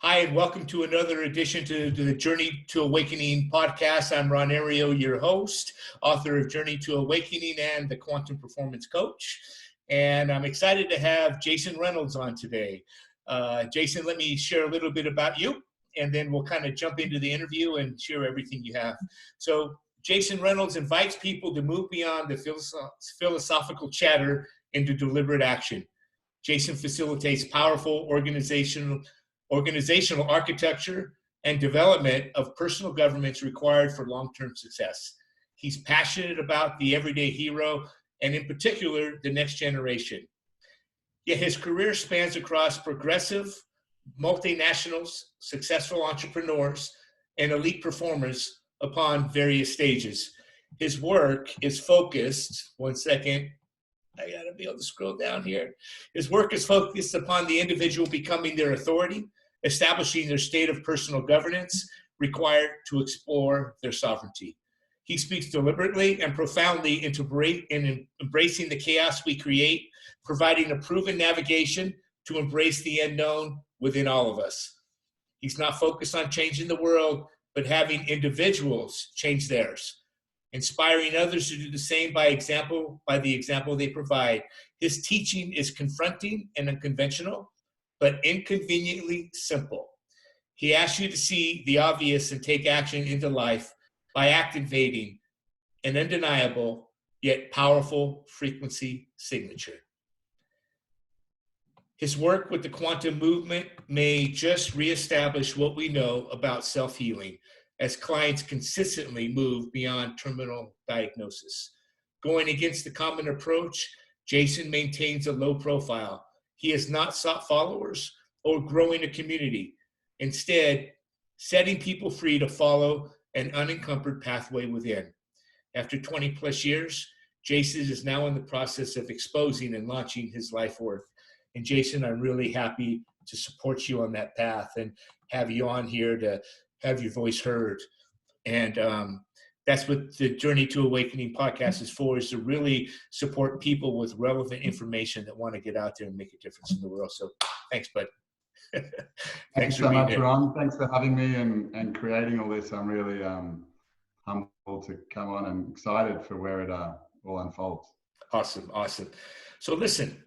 Hi, and welcome to another edition to the Journey to Awakening podcast. I'm Ario, your host, author of Journey to Awakening and the Quantum Performance Coach. And I'm excited to have Jason Reynolds on today. Jason, let me share a little bit about you, and then we'll kind of jump into the interview and share everything you have. So Jason Reynolds invites people to move beyond the philosophical chatter into deliberate action. Jason facilitates powerful organizational architecture and development of personal governments required for long-term success. He's passionate about the everyday hero and in particular, the next generation. Yet his career spans across progressive, multinationals, successful entrepreneurs, and elite performers upon various stages. His work is focused, one second, I gotta be able to scroll down here. His work is focused upon the individual becoming their authority, establishing their state of personal governance required to explore their sovereignty. He speaks deliberately and profoundly into embracing the chaos we create, providing a proven navigation to embrace the unknown within all of us. He's not focused on changing the world, but having individuals change theirs, inspiring others to do the same by the example they provide. His teaching is confronting and unconventional, but inconveniently simple. He asks you to see the obvious and take action into life by activating an undeniable yet powerful frequency signature. His work with the quantum movement may just reestablish what we know about self-healing as clients consistently move beyond terminal diagnosis. Going against the common approach, Jason maintains a low profile. He has not sought followers or growing a community. Instead, setting people free to follow an unencumbered pathway within. After 20 plus years, Jason is now in the process of exposing and launching his life work. And Jason, I'm really happy to support you on that path and have you on here to have your voice heard. And that's what the Journey to Awakening podcast is for, is to really support people with relevant information that want to get out there and make a difference in the world. So thanks, bud. Thanks so much, Ron. Thanks for having me and creating all this. I'm really humbled to come on and excited for where it all unfolds. Awesome. So listen,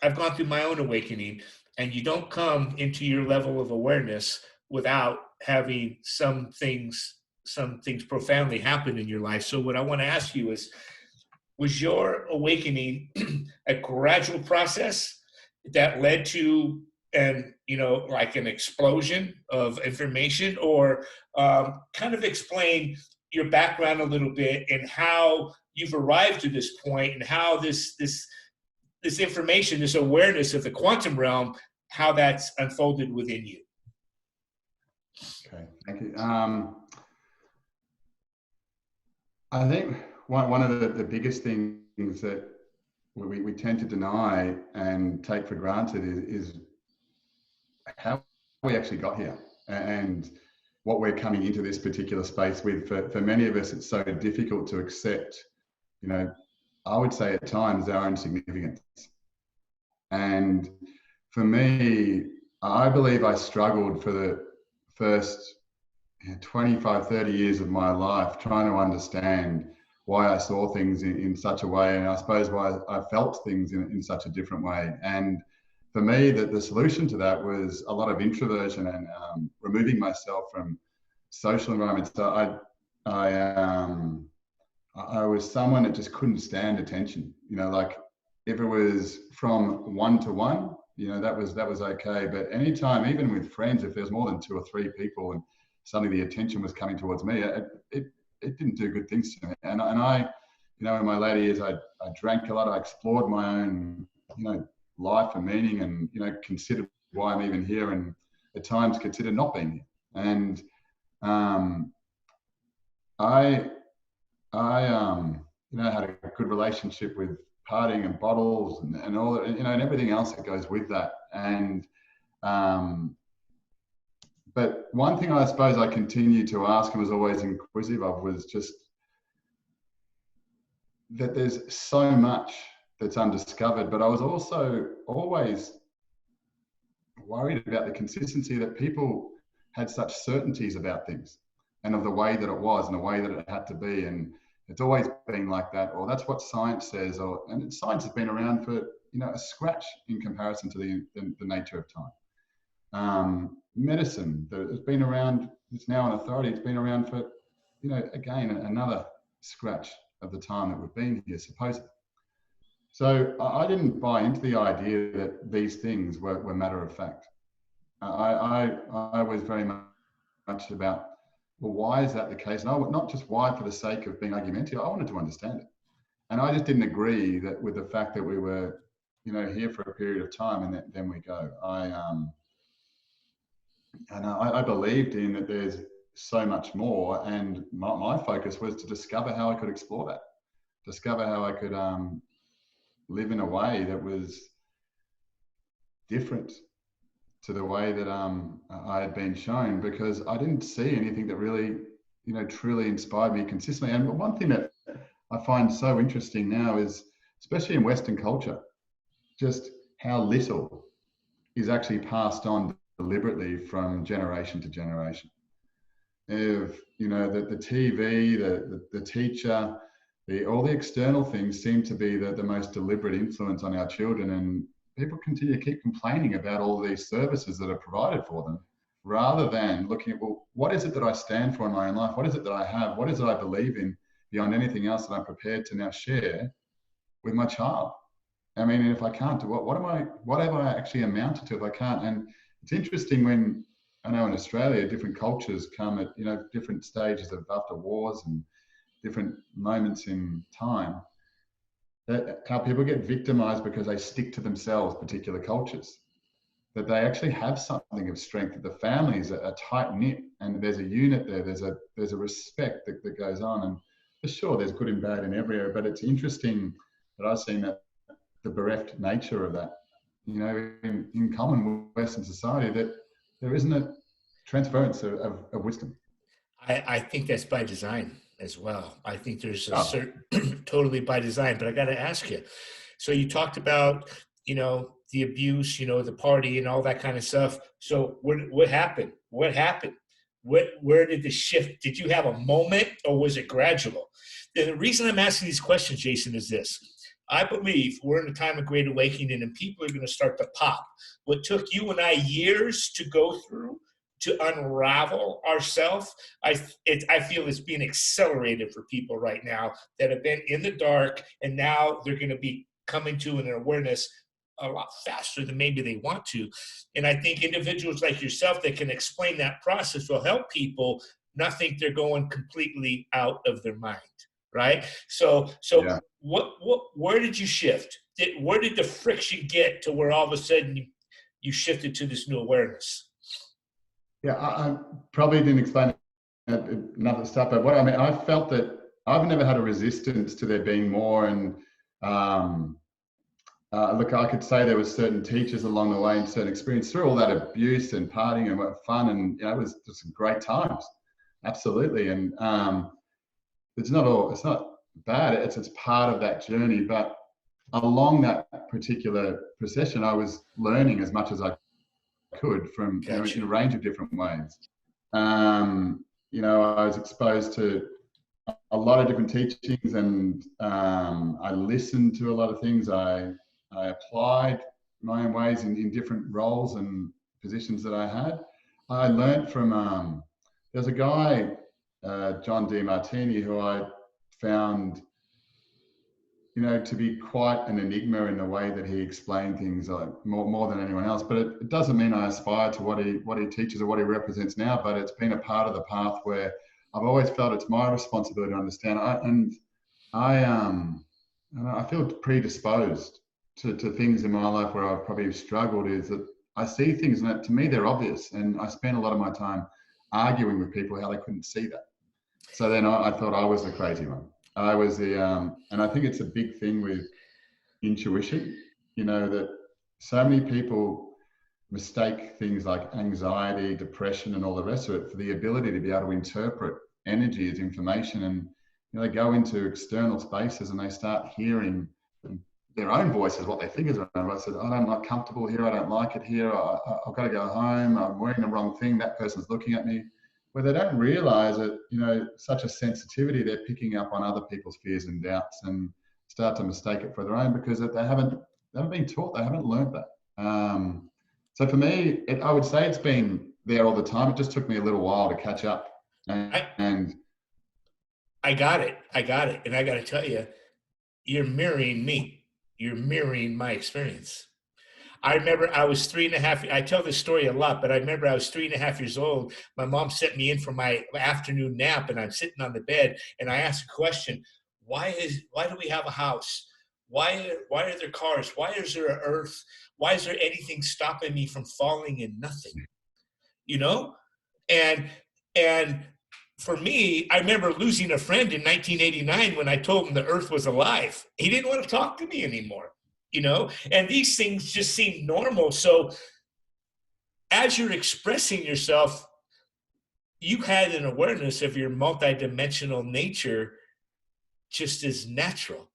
I've gone through my own awakening, and you don't come into your level of awareness without having some things profoundly happen in your life. So what I want to ask you is, was your awakening a gradual process that led to like an explosion of information, or kind of explain your background a little bit and how you've arrived to this point and how this information, this awareness of the quantum realm, how that's unfolded within you? Okay, thank you. I think one of the biggest things that we tend to deny and take for granted is how we actually got here and what we're coming into this particular space with. For many of us, it's so difficult to accept, I would say at times, our own significance. And for me, I believe I struggled for the first 25, 30 years of my life trying to understand why I saw things in such a way, and I suppose why I felt things in such a different way. And for me, the solution to that was a lot of introversion and removing myself from social environments. So I was someone that just couldn't stand attention. Like if it was from one to one, that was okay. But anytime, even with friends, if there's more than 2 or 3 people and suddenly the attention was coming towards me, it didn't do good things to me. And I, in my later years, I drank a lot. I explored my own, life and meaning, and considered why I'm even here, and at times considered not being here. And I had a good relationship with partying and bottles and all that, and everything else that goes with that. And but one thing I suppose I continued to ask and was always inquisitive of was just that there's so much that's undiscovered, but I was also always worried about the consistency, that people had such certainties about things and of the way that it was and the way that it had to be. And it's always been like that, or that's what science says, and science has been around for, a scratch in comparison to the nature of time. Medicine that has been around, it's now an authority, it's been around for, again, another scratch of the time that we've been here, supposedly. So I didn't buy into the idea that these things were matter of fact. I was very much about, well, why is that the case? And not just why for the sake of being argumentative, I wanted to understand it. And I just didn't agree that with the fact that we were, here for a period of time and then we go. I believed in that there's so much more, and my focus was to discover how I could explore that, discover how I could live in a way that was different to the way that I had been shown, because I didn't see anything that really, truly inspired me consistently. And one thing that I find so interesting now is, especially in Western culture, just how little is actually passed on deliberately from generation to generation. If the TV, the teacher, all the external things seem to be the most deliberate influence on our children, and people continue to keep complaining about all these services that are provided for them, rather than looking at, well, what is it that I stand for in my own life? What is it that I have? What is it I believe in beyond anything else that I'm prepared to now share with my child? I mean, if I can't do what have I actually amounted to if I can't? And it's interesting when, I know in Australia, different cultures come at, different stages of after wars and different moments in time, that how people get victimized because they stick to themselves, particular cultures, that they actually have something of strength, that the families are tight knit and there's a unit there, there's a respect that goes on. And for sure, there's good and bad in every area, but it's interesting that I've seen that the bereft nature of that, in common Western society, that there isn't a transference of wisdom. I think that's by design as well. I think there's a Oh. certain totally by design, but I got to ask you. So you talked about, the abuse, the party and all that kind of stuff. So what happened? What happened? Where did the shift? Did you have a moment, or was it gradual? The reason I'm asking these questions, Jason, is this. I believe we're in a time of great awakening, and people are going to start to pop. What took you and I years to go through, to unravel ourselves, I feel it's being accelerated for people right now that have been in the dark, and now they're going to be coming to an awareness a lot faster than maybe they want to. And I think individuals like yourself that can explain that process will help people not think they're going completely out of their mind, right? So yeah. Where did you shift? Where did the friction get to where all of a sudden you shifted to this new awareness? Yeah, I probably didn't explain enough at the start, but I felt that I've never had a resistance to there being more. And look, I could say there were certain teachers along the way and certain experience through all that abuse and partying and fun, and it was just great times, absolutely. And it's not bad. It's part of that journey. But along that particular procession, I was learning as much as I could from in a range of different ways. I was exposed to a lot of different teachings, and I listened to a lot of things. I applied my own ways in different roles and positions that I had. I learned from there's a guy, John DiMartini, who I found to be quite an enigma in the way that he explained things, more than anyone else. But it doesn't mean I aspire to what he teaches or what he represents now, but it's been a part of the path where I've always felt it's my responsibility to understand. I feel predisposed to things in my life where I've probably struggled, is that I see things and to me they're obvious, and I spend a lot of my time arguing with people how they couldn't see that. So then I thought I was the crazy one. I was and I think it's a big thing with intuition, that so many people mistake things like anxiety, depression, and all the rest of it for the ability to be able to interpret energy as information. And they go into external spaces and they start hearing their own voices, what their fingers are. I said, I'm not comfortable here. I don't like it here. I've got to go home. I'm wearing the wrong thing. That person's looking at me. Where they don't realize that, you know, such a sensitivity, they're picking up on other people's fears and doubts and start to mistake it for their own because they haven't been taught, they haven't learned that. So for me, I would say it's been there all the time. It just took me a little while to catch up. And I got it. And I got to tell you, you're mirroring me. You're mirroring my experience. I remember I was 3.5. I tell this story a lot, but I remember I was 3.5 years old. My mom sent me in for my afternoon nap, and I'm sitting on the bed, and I asked a question: Why do we have a house? Why are there cars? Why is there an earth? Why is there anything stopping me from falling in nothing? You know, and for me, I remember losing a friend in 1989 when I told him the earth was alive. He didn't want to talk to me anymore. You know, and these things just seem normal. So as you're expressing yourself, you had an awareness of your multidimensional nature just as natural.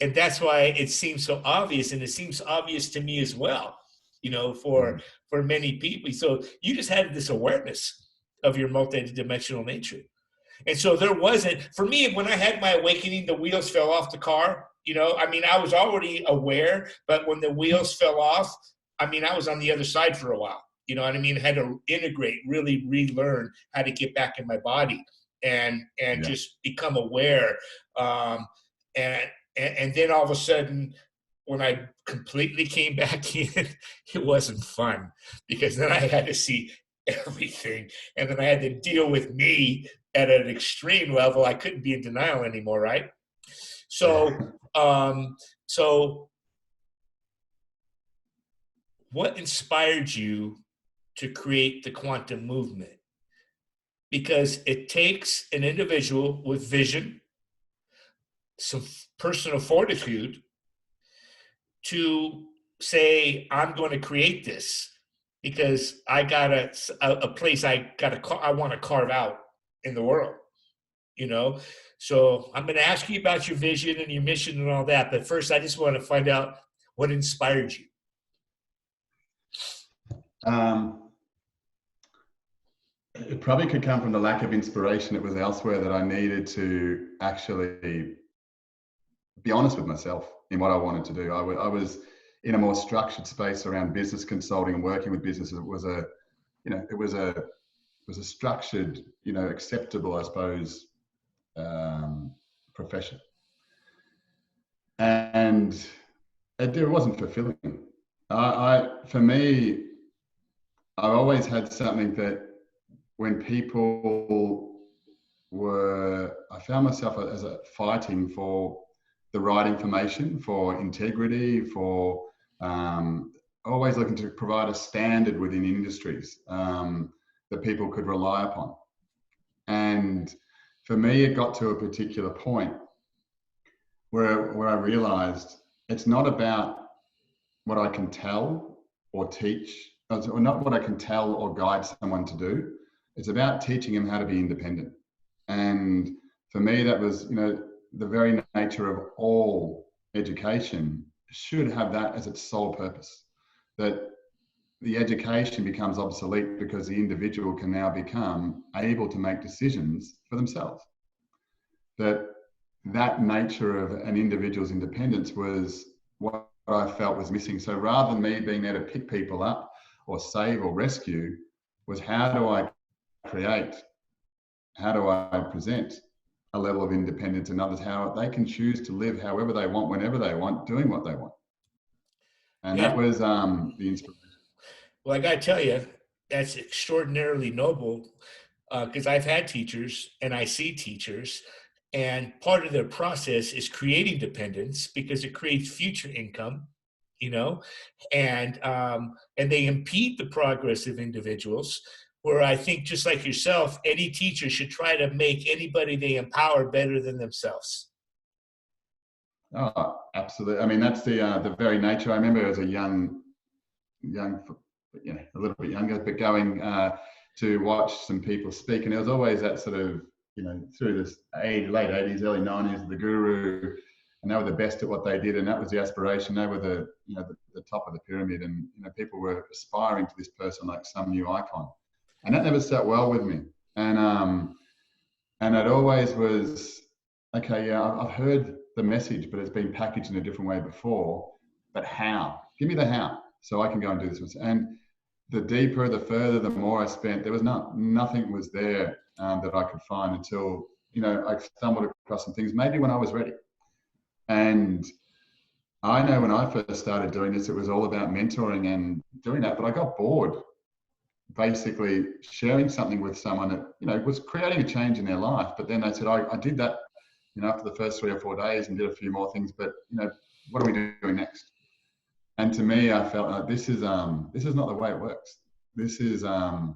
And that's why it seems so obvious. And it seems obvious to me as well, you know, for many people. So you just had this awareness of your multidimensional nature. And so there wasn't, for me, when I had my awakening, the wheels fell off the car. You know, I mean, I was already aware, but when the wheels fell off, I mean, I was on the other side for a while. You know what I mean? I had to integrate, really relearn how to get back in my body and just become aware. And then all of a sudden, when I completely came back in, it wasn't fun because then I had to see everything. And then I had to deal with me at an extreme level. I couldn't be in denial anymore, right? So, so what inspired you to create the quantum movement? Because it takes an individual with vision, some personal fortitude to say, I'm going to create this because I got a place I want to carve out in the world, you know? So I'm going to ask you about your vision and your mission and all that. But first, I just want to find out what inspired you. It probably could come from the lack of inspiration. It was elsewhere that I needed to actually be honest with myself in what I wanted to do. I was in a more structured space around business consulting and working with businesses. It was a structured, you know, acceptable, I suppose, profession. And it wasn't fulfilling. For me, I always had something that when people I found myself as fighting for the right information, for integrity, for always looking to provide a standard within industries that people could rely upon. And for me, it got to a particular point where I realized it's not about what I can tell or teach, or not what I can tell or guide someone to do. It's about teaching them how to be independent. And for me, that was, you know, the very nature of all education should have that as its sole purpose. That the education becomes obsolete because the individual can now become able to make decisions for themselves. That nature of an individual's independence was what I felt was missing. So rather than me being there to pick people up or save or rescue, was how do I present a level of independence in others, how they can choose to live however they want, whenever they want, doing what they want. And that was the inspiration. Well, I got to tell you, that's extraordinarily noble because I've had teachers and I see teachers, and part of their process is creating dependence because it creates future income, you know, and they impede the progress of individuals. Where I think, just like yourself, any teacher should try to make anybody they empower better than themselves. Oh, absolutely. I mean, that's the very nature. I remember as a young, you know, a little bit younger, but going to watch some people speak, and there was always that sort of, you know, through this late 80s, early 90s, the guru, and they were the best at what they did, and that was the aspiration. They were the, you know, the top of the pyramid, and, you know, people were aspiring to this person like some new icon, and that never sat well with me. And it always was, okay, yeah, I've heard the message, but it's been packaged in a different way before. But how? Give me the how, so I can go and do this. And the deeper, the further, the more I spent, there was nothing was there that I could find until, you know, I stumbled across some things, maybe when I was ready. And I know when I first started doing this, it was all about mentoring and doing that, but I got bored basically sharing something with someone that, you know, was creating a change in their life. But then they said, I did that, you know, after the first 3 or 4 days and did a few more things, but, you know, what are we doing next? And to me, I felt like this is not the way it works. This is, and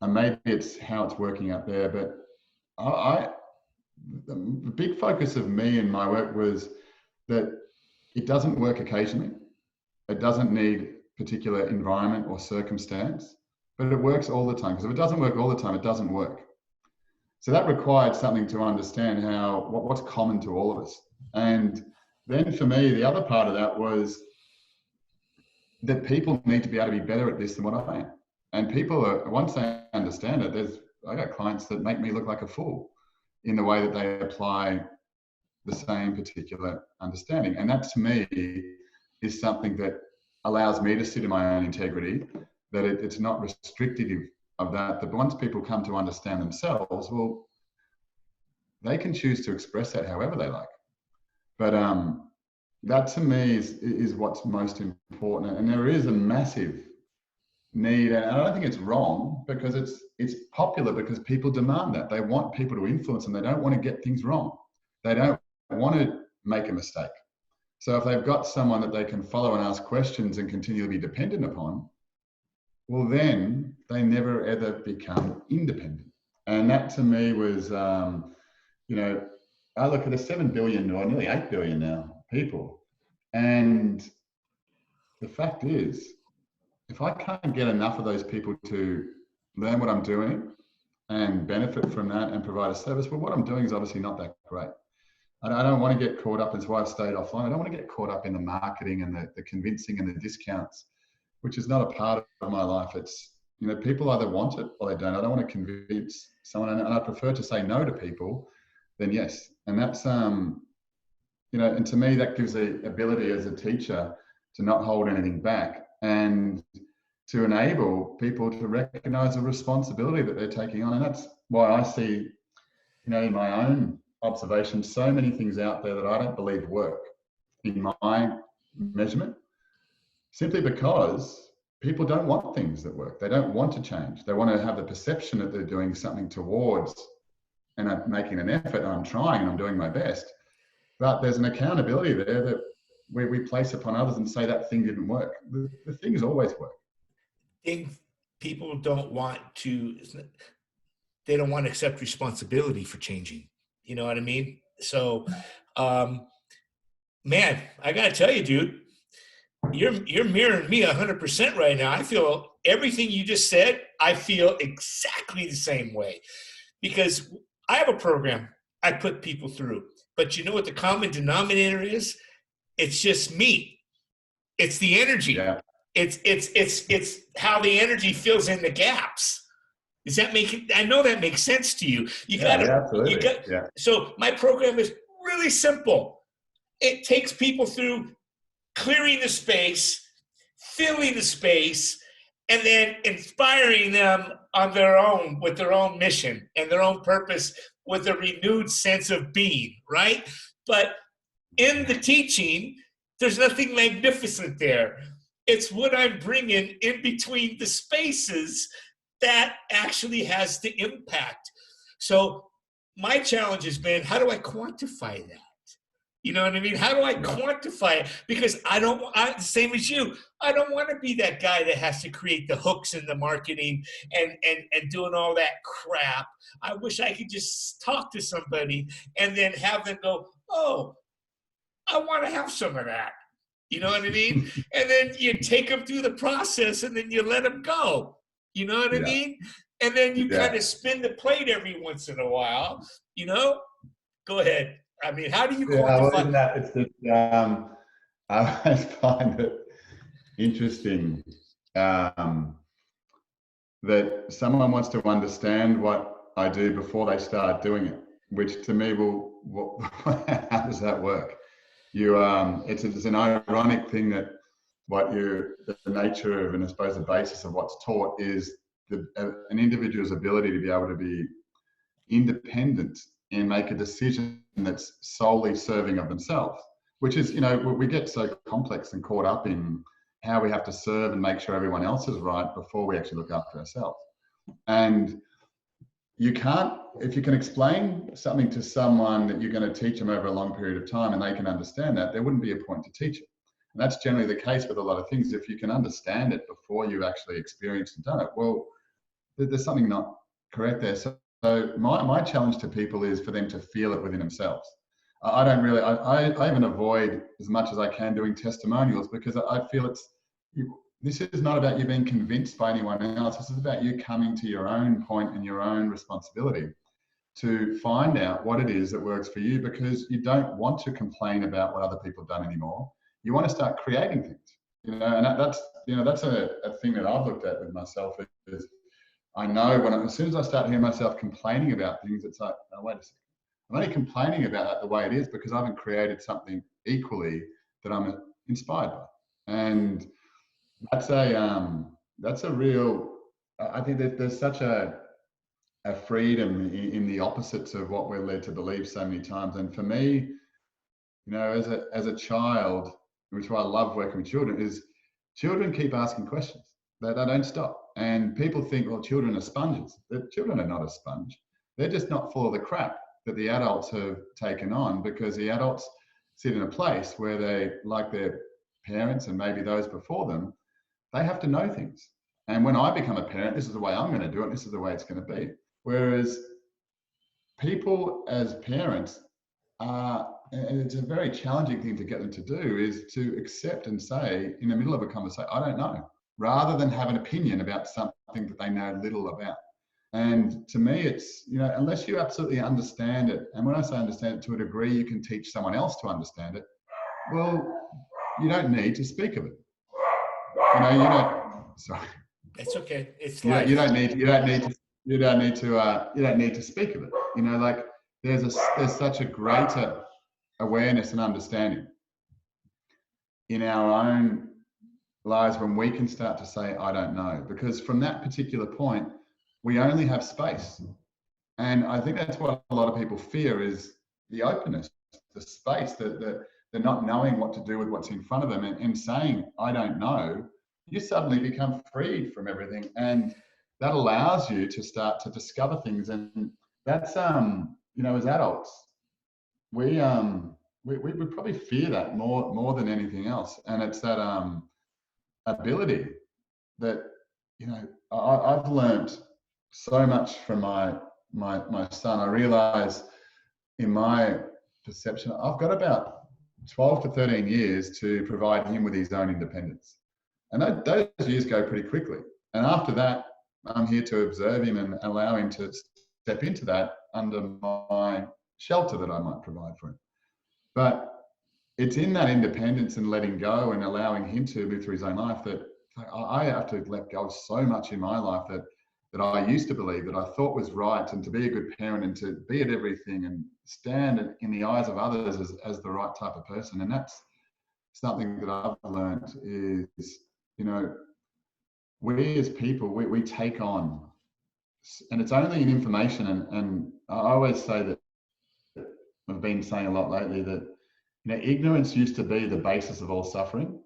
maybe it's how it's working out there, but the big focus of me and my work was that it doesn't work occasionally. It doesn't need particular environment or circumstance, but it works all the time. Because if it doesn't work all the time, it doesn't work. So that required something to understand what's common to all of us. And then for me, the other part of that was that people need to be able to be better at this than what I am. And people are, once they understand it, I got clients that make me look like a fool in the way that they apply the same particular understanding. And that to me is something that allows me to sit in my own integrity, that it's not restrictive of that. But once people come to understand themselves, well, they can choose to express that however they like. But that to me is what's most important. And there is a massive need, and I don't think it's wrong, because it's popular, because people demand that. They want people to influence them. They don't want to get things wrong. They don't want to make a mistake. So if they've got someone that they can follow and ask questions and continue to be dependent upon, well, then they never ever become independent. And that to me was, you know, I look at 7 billion or nearly 8 billion now people. And the fact is, if I can't get enough of those people to learn what I'm doing and benefit from that and provide a service, well, what I'm doing is obviously not that great. I don't want to get caught up, that's why I've stayed offline. I don't want to get caught up in the marketing and the convincing and the discounts, which is not a part of my life. It's, you know, people either want it or they don't. I don't want to convince someone, and I prefer to say no to people than yes. And that's, you know, and to me, that gives the ability as a teacher to not hold anything back and to enable people to recognize the responsibility that they're taking on. And that's why I see, you know, in my own observation, so many things out there that I don't believe work in my measurement, simply because people don't want things that work. They don't want to change. They want to have the perception that they're doing something towards, and I'm making an effort, and I'm trying, and I'm doing my best. But there's an accountability there that we place upon others and say that thing didn't work. The things always work. People don't want to, they don't want to accept responsibility for changing. You know what I mean? So, man, I got to tell you, dude, you're mirroring me 100% right now. I feel everything you just said. I feel exactly the same way, because I have a program I put people through, but you know what the common denominator is? It's just me. It's the energy. Yeah. It's how the energy fills in the gaps. Does that make it? I know that makes sense to you. Absolutely. So my program is really simple. It takes people through clearing the space, filling the space, and then inspiring them on their own, with their own mission and their own purpose, with a renewed sense of being, right? But in the teaching, there's nothing magnificent there. It's what I'm bringing in between the spaces that actually has the impact. So my challenge has been, how do I quantify that? You know what I mean? How do I quantify it? Because same as you, I don't want to be that guy that has to create the hooks in the marketing and doing all that crap. I wish I could just talk to somebody and then have them go, oh, I want to have some of that. You know what I mean? And then you take them through the process and then you let them go. You know what I mean? And then you kind of spin the plate every once in a while, you know? Go ahead. I mean, how do you Yeah, well, quantify? isn't that, it's just, I always find it interesting that someone wants to understand what I do before they start doing it, which to me how does that work? It's an ironic thing that the nature of, and I suppose the basis of what's taught is an individual's ability to be able to be independent and make a decision that's solely serving of themselves, which is, we get so complex and caught up in how we have to serve and make sure everyone else is right before we actually look after ourselves. And you can't, if you can explain something to someone that you're going to teach them over a long period of time and they can understand that, there wouldn't be a point to teach it. And that's generally the case with a lot of things. If you can understand it before you've actually experienced and done it, well, there's something not correct there. So my challenge to people is for them to feel it within themselves. I don't really, I even avoid as much as I can doing testimonials, because I feel this is not about you being convinced by anyone else. This is about you coming to your own point and your own responsibility to find out what it is that works for you, because you don't want to complain about what other people have done anymore. You want to start creating things, and that's a thing that I've looked at with myself is I know as soon as I start hearing myself complaining about things, it's like, oh, wait a second. I'm only complaining about that the way it is because I haven't created something equally that I'm inspired by. And that's a real, I think that there's such a freedom in the opposites of what we're led to believe so many times. And for me, as a child, which is why I love working with children, is children keep asking questions. They don't stop. And people think, well, children are sponges. Children are not a sponge. They're just not full of the crap that the adults have taken on, because the adults sit in a place where they, like their parents and maybe those before them, they have to know things. And when I become a parent, this is the way I'm going to do it. This is the way it's going to be. Whereas people as parents and it's a very challenging thing to get them to do, is to accept and say in the middle of a conversation, I don't know, rather than have an opinion about something that they know little about. And to me, it's, unless you absolutely understand it, and when I say understand it to a degree, you can teach someone else to understand it, well, you don't need to speak of it. You don't, sorry. It's okay. It's You life. don't need to speak of it. Like there's such a greater awareness and understanding in our own lives when we can start to say, I don't know, because from that particular point, we only have space. And I think that's what a lot of people fear, is the openness, the space, that they're not knowing what to do with what's in front of them, and saying, I don't know, you suddenly become freed from everything. And that allows you to start to discover things. And that's, as adults, we probably fear that more than anything else. And it's that ability that, I've learned so much from my son. I realize in my perception, I've got about 12 to 13 years to provide him with his own independence. And those years go pretty quickly. And after that, I'm here to observe him and allow him to step into that under my shelter that I might provide for him. But it's in that independence and letting go and allowing him to move through his own life that I have to let go of so much in my life that I used to believe that I thought was right, and to be a good parent and to be at everything and stand in the eyes of others as the right type of person. And that's something that I've learned is, we as people, we take on, and it's only in information. And I always say that I've been saying a lot lately that, ignorance used to be the basis of all suffering,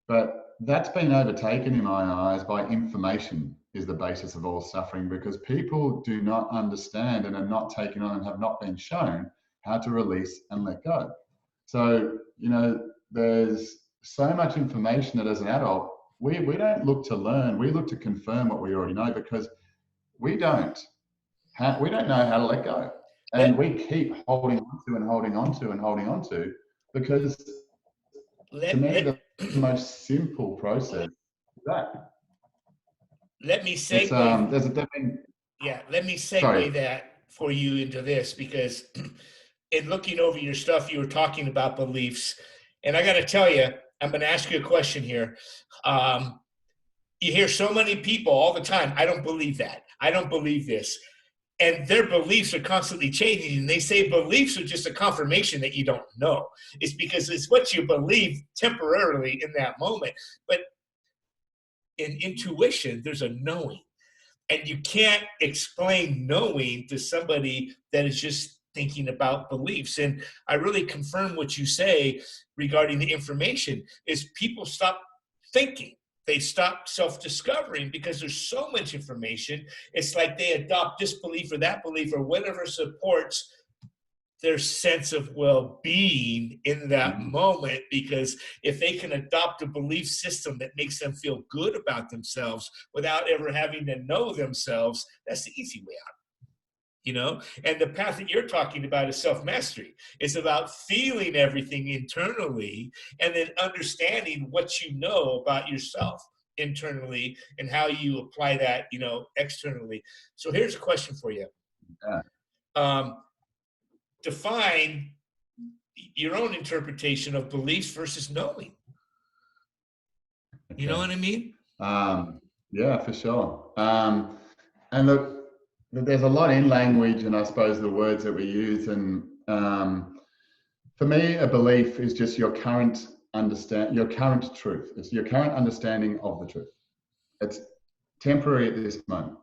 but that's been overtaken in my eyes by information is the basis of all suffering, because people do not understand and are not taken on and have not been shown how to release and let go. So, there's so much information that as an adult, we don't look to learn, we look to confirm what we already know, because we don't know how to let go. And we keep holding on to and holding on to and holding on to, because to me, the most simple process is that. Let me segue. There's a different. Yeah, let me segue Sorry. that for you into this, because in looking over your stuff, you were talking about beliefs. And I got to tell you, I'm going to ask you a question here. You hear so many people all the time, I don't believe that. I don't believe this. And their beliefs are constantly changing. And they say beliefs are just a confirmation that you don't know. It's because it's what you believe temporarily in that moment. But in intuition, there's a knowing. And you can't explain knowing to somebody that is just thinking about beliefs. And I really confirm what you say regarding the information is people stop thinking. They stop self-discovering because there's so much information. It's like they adopt this belief or that belief or whatever supports their sense of well-being in that moment, because if they can adopt a belief system that makes them feel good about themselves without ever having to know themselves, that's the easy way out. And the path that you're talking about is self-mastery. It's about feeling everything internally and then understanding what you know about yourself internally and how you apply that, externally. So here's a question for you. Define your own interpretation of beliefs versus knowing. Okay. You know what I mean? Yeah, for sure. And look, there's a lot in language and I suppose the words that we use. And for me, a belief is just your current truth. It's your current understanding of the truth. It's temporary at this moment.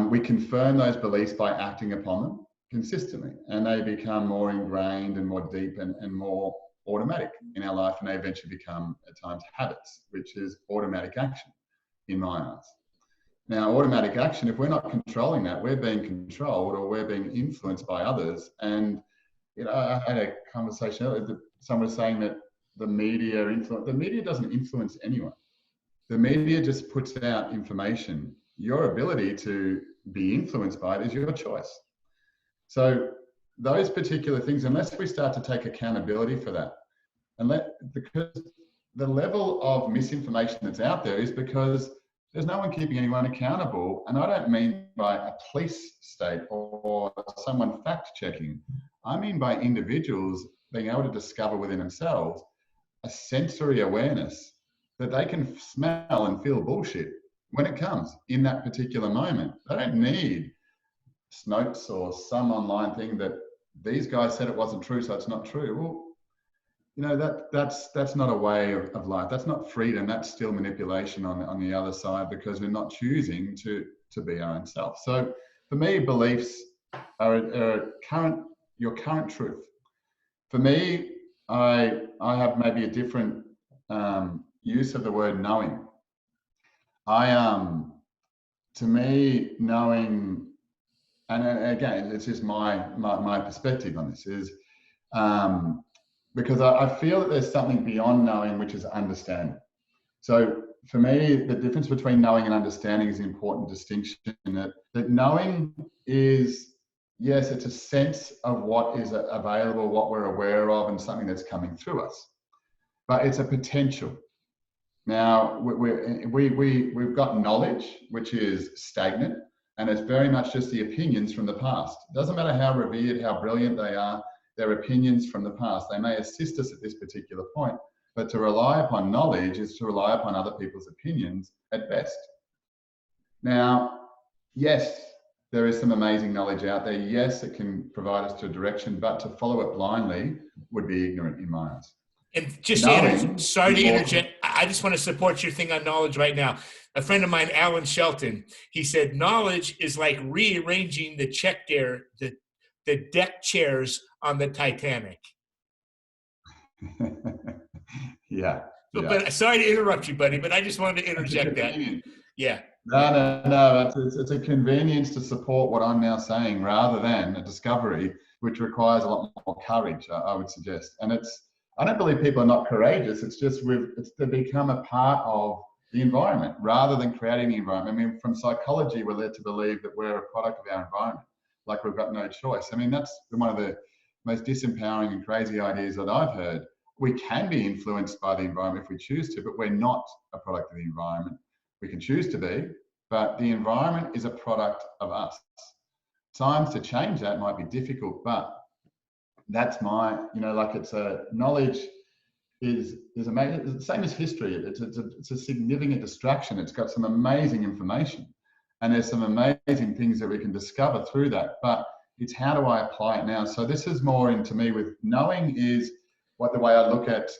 We confirm those beliefs by acting upon them consistently, and they become more ingrained and more deep and more automatic in our life, and they eventually become at times habits, which is automatic action in my eyes. Now, automatic action, if we're not controlling that, we're being controlled or we're being influenced by others. And I had a conversation earlier that someone was saying that the media doesn't influence anyone. The media just puts out information. Your ability to be influenced by it is your choice. So those particular things, unless we start to take accountability for that, because the level of misinformation that's out there is because there's no one keeping anyone accountable. And I don't mean by a police state or someone fact checking. I mean by individuals being able to discover within themselves a sensory awareness that they can smell and feel bullshit when it comes in that particular moment. They don't need Snopes or some online thing that these guys said it wasn't true, so it's not true. Well, that's not a way of life. That's not freedom. That's still manipulation on the other side, because we're not choosing to be our own self. So for me, beliefs are your current truth. For me, I have maybe a different use of the word knowing. To me, knowing, and again, it's just my perspective on this is, because I feel that there's something beyond knowing, which is understanding. So for me, the difference between knowing and understanding is an important distinction, that knowing is, yes, it's a sense of what is available, what we're aware of, and something that's coming through us. But it's a potential. Now, we've got knowledge, which is stagnant, and it's very much just the opinions from the past. It doesn't matter how revered, how brilliant they are, they're opinions from the past. They may assist us at this particular point, but to rely upon knowledge is to rely upon other people's opinions at best. Now, yes, there is some amazing knowledge out there. Yes, it can provide us to a direction, but to follow it blindly would be ignorant in my eyes. And just sorry to interject. I just want to support your thing on knowledge right now. A friend of mine, Alan Shelton, he said, knowledge is like rearranging the deck chairs on the Titanic. Yeah. But sorry to interrupt you, buddy, but I just wanted to interject that. Yeah. No. It's a convenience to support what I'm now saying rather than a discovery, which requires a lot more courage, I would suggest. And I don't believe people are not courageous. It's just they become a part of the environment rather than creating the environment. I mean, from psychology, we're led to believe that we're a product of our environment, like we've got no choice. I mean, that's one of the most disempowering and crazy ideas that I've heard. We can be influenced by the environment if we choose to, but we're not a product of the environment. We can choose to be, but the environment is a product of us. Times to change that might be difficult, but that's my, like it's a knowledge is amazing. It's the same as history. It's a significant distraction. It's got some amazing information, and there's some amazing things that we can discover through that. But it's how do I apply it now? So this is more into me with knowing is what the way I look at.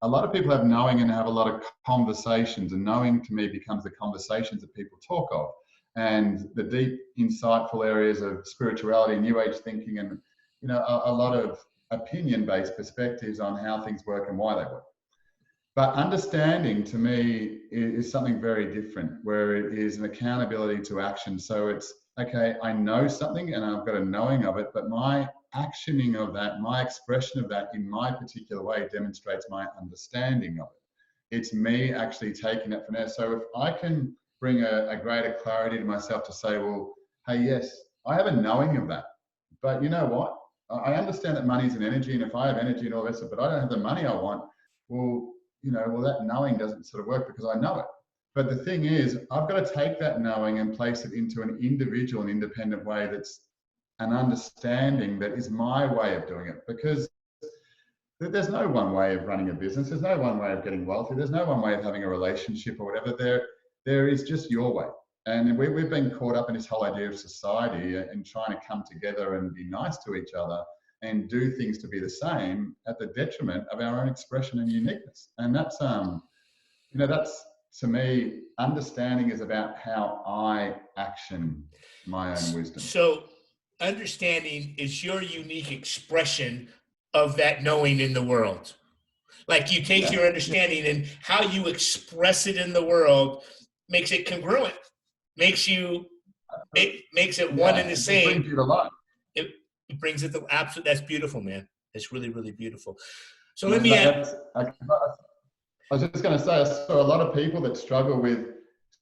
A lot of people have knowing and have a lot of conversations, and knowing to me becomes the conversations that people talk of, and the deep, insightful areas of spirituality, New Age thinking, and a lot of opinion-based perspectives on how things work and why they work. But understanding to me is something very different, where it is an accountability to action. So it's, okay, I know something and I've got a knowing of it, but my actioning of that, my expression of that in my particular way demonstrates my understanding of it. It's me actually taking it from there. So if I can bring a greater clarity to myself to say, well, hey, yes, I have a knowing of that, but you know what? I understand that money is an energy, and if I have energy and all this, but I don't have the money I want, well, that knowing doesn't sort of work because I know it. But the thing is, I've got to take that knowing and place it into an individual and independent way that's an understanding that is my way of doing it. Because there's no one way of running a business. There's no one way of getting wealthy. There's no one way of having a relationship or whatever. There is just your way. And we've been caught up in this whole idea of society and trying to come together and be nice to each other and do things to be the same at the detriment of our own expression and uniqueness. And that's, that's, to me, understanding is about how I action my own wisdom. So understanding is your unique expression of that knowing in the world. Like you take your understanding and how you express it in the world makes it congruent, makes it one and the same. It brings you to life. It brings it to absolute. That's beautiful, man. It's really, really beautiful. So let me ask. I was just going to say, I saw a lot of people that struggle with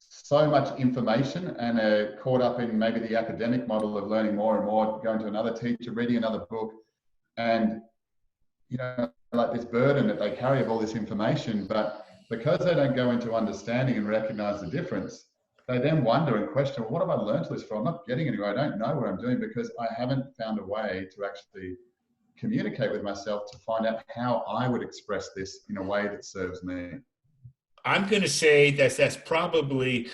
so much information and are caught up in maybe the academic model of learning more and more, going to another teacher, reading another book, and like this burden that they carry of all this information. But because they don't go into understanding and recognize the difference, they then wonder and question, well, what have I learned this for? I'm not getting anywhere. I don't know what I'm doing because I haven't found a way to actually communicate with myself to find out how I would express this in a way that serves me. I'm going to say that's probably,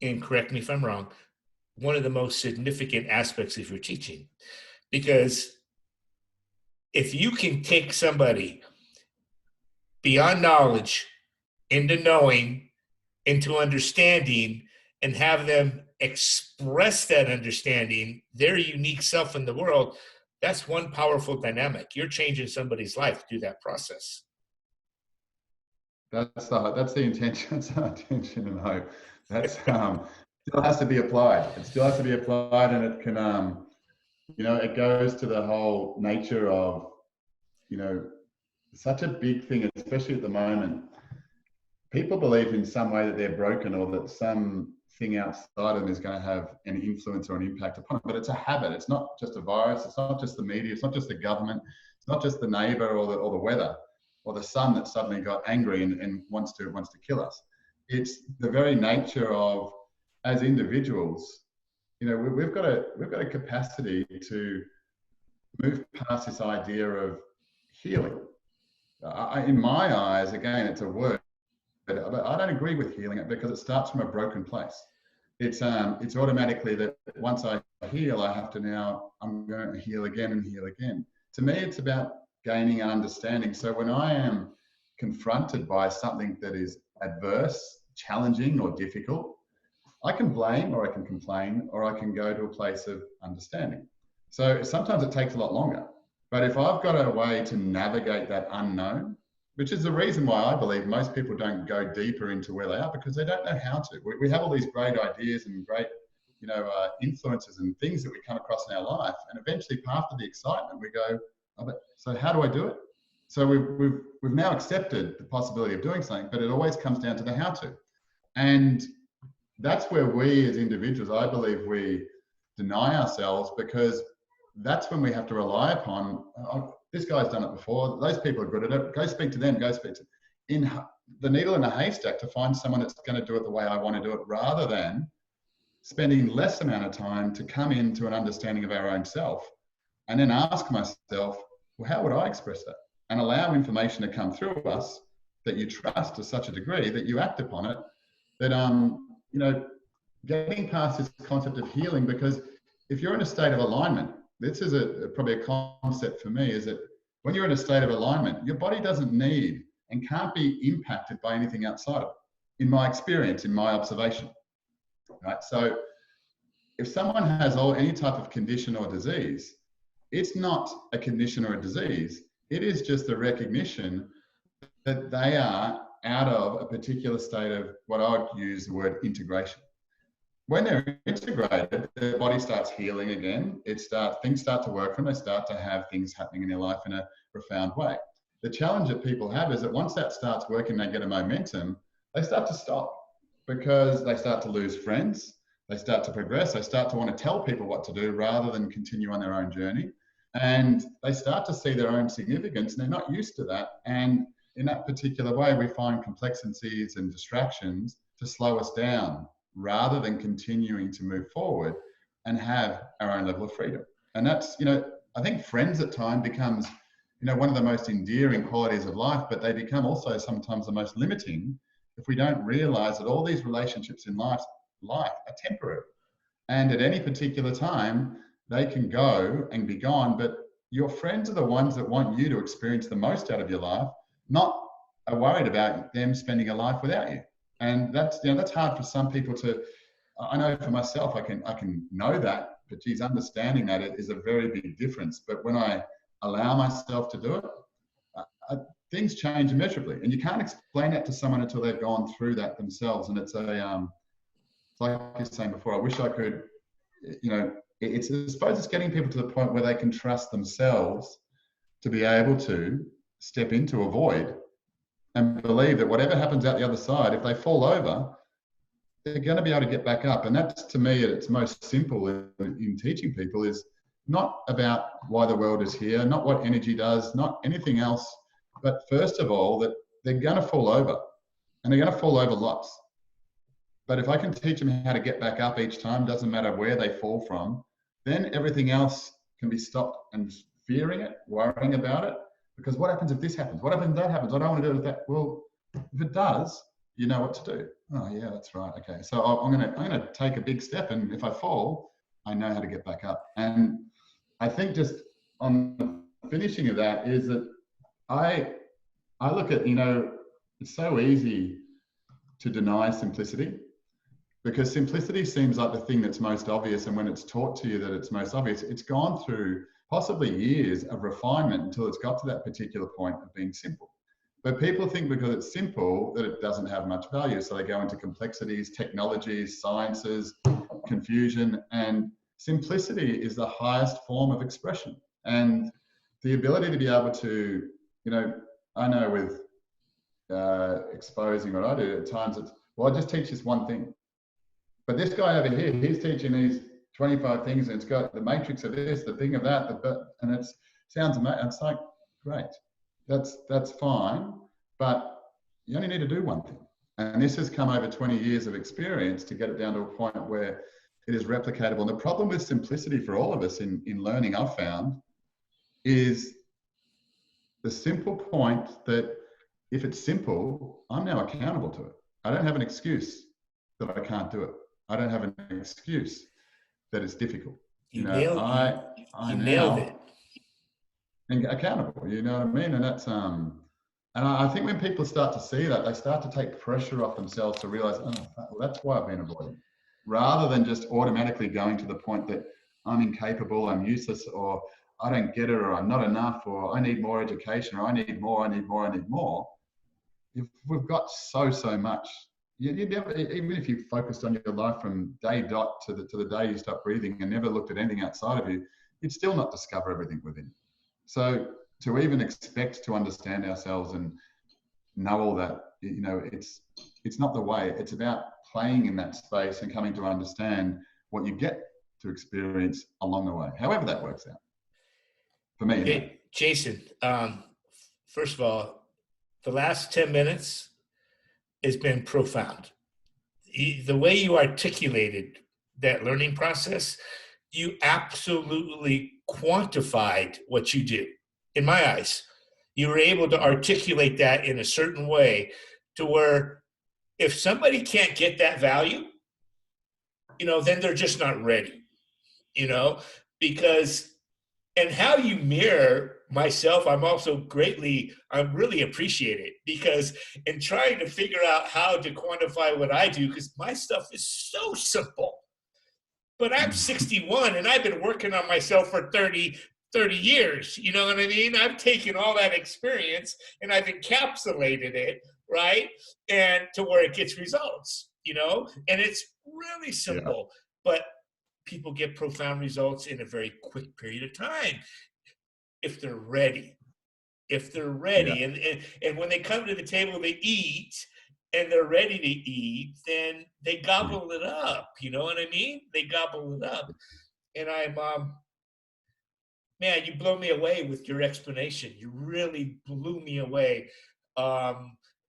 and correct me if I'm wrong, one of the most significant aspects of your teaching. Because if you can take somebody beyond knowledge into knowing, into understanding, and have them express that understanding, their unique self in the world, that's one powerful dynamic. You're changing somebody's life through that process. That's the intention. That's our intention and hope. That's still has to be applied. It still has to be applied, and it can, it goes to the whole nature of, such a big thing, especially at the moment. People believe in some way that they're broken or that something outside of them is going to have an influence or an impact upon them. But it's a habit. It's not just a virus. It's not just the media. It's not just the government. It's not just the neighbor or the weather or the sun that suddenly got angry and wants to kill us. It's the very nature of, as individuals, we've got a capacity to move past this idea of healing. In my eyes, again, it's a word. But I don't agree with healing it because it starts from a broken place. It's automatically that once I heal, I have to now, I'm going to heal again and heal again. To me, it's about gaining an understanding. So when I am confronted by something that is adverse, challenging, or difficult, I can blame or I can complain or I can go to a place of understanding. So sometimes it takes a lot longer. But if I've got a way to navigate that unknown, which is the reason why I believe most people don't go deeper into where they are, because they don't know how to. We have all these great ideas and great, influences and things that we come across in our life, and eventually, after the excitement, we go, oh, but so how do I do it? So we've now accepted the possibility of doing something, but it always comes down to the how to, and that's where we as individuals, I believe, we deny ourselves, because that's when we have to rely upon. This guy's done it before. Those people are good at it. Go speak to them. In the needle in a haystack to find someone that's going to do it the way I want to do it, rather than spending less amount of time to come into an understanding of our own self and then ask myself, well, how would I express that? And allow information to come through us that you trust to such a degree that you act upon it. That, you know, getting past this concept of healing, because if you're in a state of alignment, this is probably a concept for me, is that when you're in a state of alignment, your body doesn't need and can't be impacted by anything outside of it, in my experience, in my observation. Right? So if someone has any type of condition or disease, it's not a condition or a disease. It is just a recognition that they are out of a particular state of what I would use the word integration. When they're integrated, their body starts healing again. Things start to work for them. They start to have things happening in their life in a profound way. The challenge that people have is that once that starts working, they get a momentum, they start to stop because they start to lose friends. They start to progress. They start to want to tell people what to do rather than continue on their own journey. And they start to see their own significance, and they're not used to that. And in that particular way, we find complexities and distractions to slow us down rather than continuing to move forward and have our own level of freedom. And that's, you know, I think friends at times becomes, you know, one of the most endearing qualities of life, but they become also sometimes the most limiting if we don't realize that all these relationships in life are temporary. And at any particular time, they can go and be gone, but your friends are the ones that want you to experience the most out of your life, not are worried about them spending a life without you. And that's, you know, that's hard for some people to, I know for myself, I can know that, but geez, understanding that it is a very big difference. But when I allow myself to do it, things change immeasurably. And you can't explain that to someone until they've gone through that themselves. And it's like I was saying before, I wish I could, you know, I suppose it's getting people to the point where they can trust themselves to be able to step into a void and believe that whatever happens out the other side, if they fall over, they're going to be able to get back up. And that's, to me, at its most simple in teaching people, is not about why the world is here, not what energy does, not anything else, but first of all, that they're going to fall over, and they're going to fall over lots. But if I can teach them how to get back up each time, doesn't matter where they fall from, then everything else can be stopped, and fearing it, worrying about it. Because what happens if this happens? What happens if that happens? I don't want to do that. Well, if it does, you know what to do. Oh yeah, that's right. Okay, so I'm gonna take a big step, and if I fall, I know how to get back up. And I think just on the finishing of that is that I look at, you know, it's so easy to deny simplicity, because simplicity seems like the thing that's most obvious, and when it's taught to you that it's most obvious, it's gone through possibly years of refinement until it's got to that particular point of being simple. But people think because it's simple that it doesn't have much value, so they go into complexities, technologies, sciences, confusion, and simplicity is the highest form of expression. And the ability to be able to, you know, I know with exposing what I do, at times it's, well, I just teach this one thing. But this guy over here, he's teaching these 25 things, and it's got the matrix of this, the thing of that, and it sounds amazing. It's like, great, that's fine, but you only need to do one thing. And this has come over 20 years of experience to get it down to a point where it is replicatable. And the problem with simplicity for all of us in learning, I've found, is the simple point that if it's simple, I'm now accountable to it. I don't have an excuse that I can't do it. I don't have an excuse that it's difficult. You nailed it. And accountable, you know what I mean? And that's and I think when people start to see that, they start to take pressure off themselves to realize, oh, well, that's why I've been avoiding, rather than just automatically going to the point that I'm incapable, I'm useless, or I don't get it, or I'm not enough, or I need more education, or I need more. We've got so much. You never, even if you focused on your life from day dot to the day you stop breathing and never looked at anything outside of you, you'd still not discover everything within. So to even expect to understand ourselves and know all that, you know, it's not the way. It's about playing in that space and coming to understand what you get to experience along the way, however that works out. For me, hey, Jason, first of all, the last 10 minutes has been profound. The way you articulated that learning process, you absolutely quantified what you do. in my eyes. You were able to articulate that in a certain way to where if somebody can't get that value, then they're just not ready, because, and how you mirror myself, I really appreciate it, because in trying to figure out how to quantify what I do, because my stuff is so simple, but I'm 61 and I've been working on myself for 30 years. You know what I mean? I've taken all that experience and I've encapsulated it, right? And to where it gets results, and it's really Yeah. simple, but people get profound results in a very quick period of time if they're ready. If they're Yeah. ready, and when they come to the table, they eat, and they're ready to eat, then they gobble it up. You know what I mean? They gobble it up. And I'm, man, you blow me away with your explanation. You really blew me away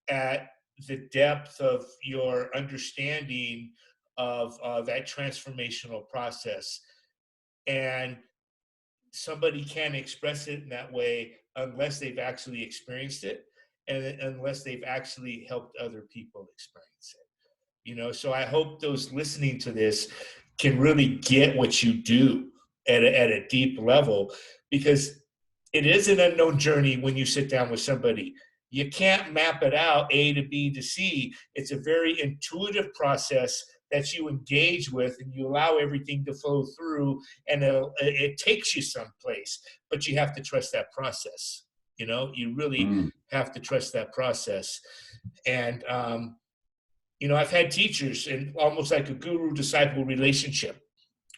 at the depth of your understanding of that transformational process. And somebody can't express it in that way unless they've actually experienced it and unless they've actually helped other people experience it. So I hope those listening to this can really get what you do at a deep level, because it is an unknown journey when you sit down with somebody. You can't map it out A to B to C. It's a very intuitive process that you engage with, and you allow everything to flow through, and it takes you someplace, but you have to trust that process. You really have to trust that process. And I've had teachers in almost like a guru disciple relationship,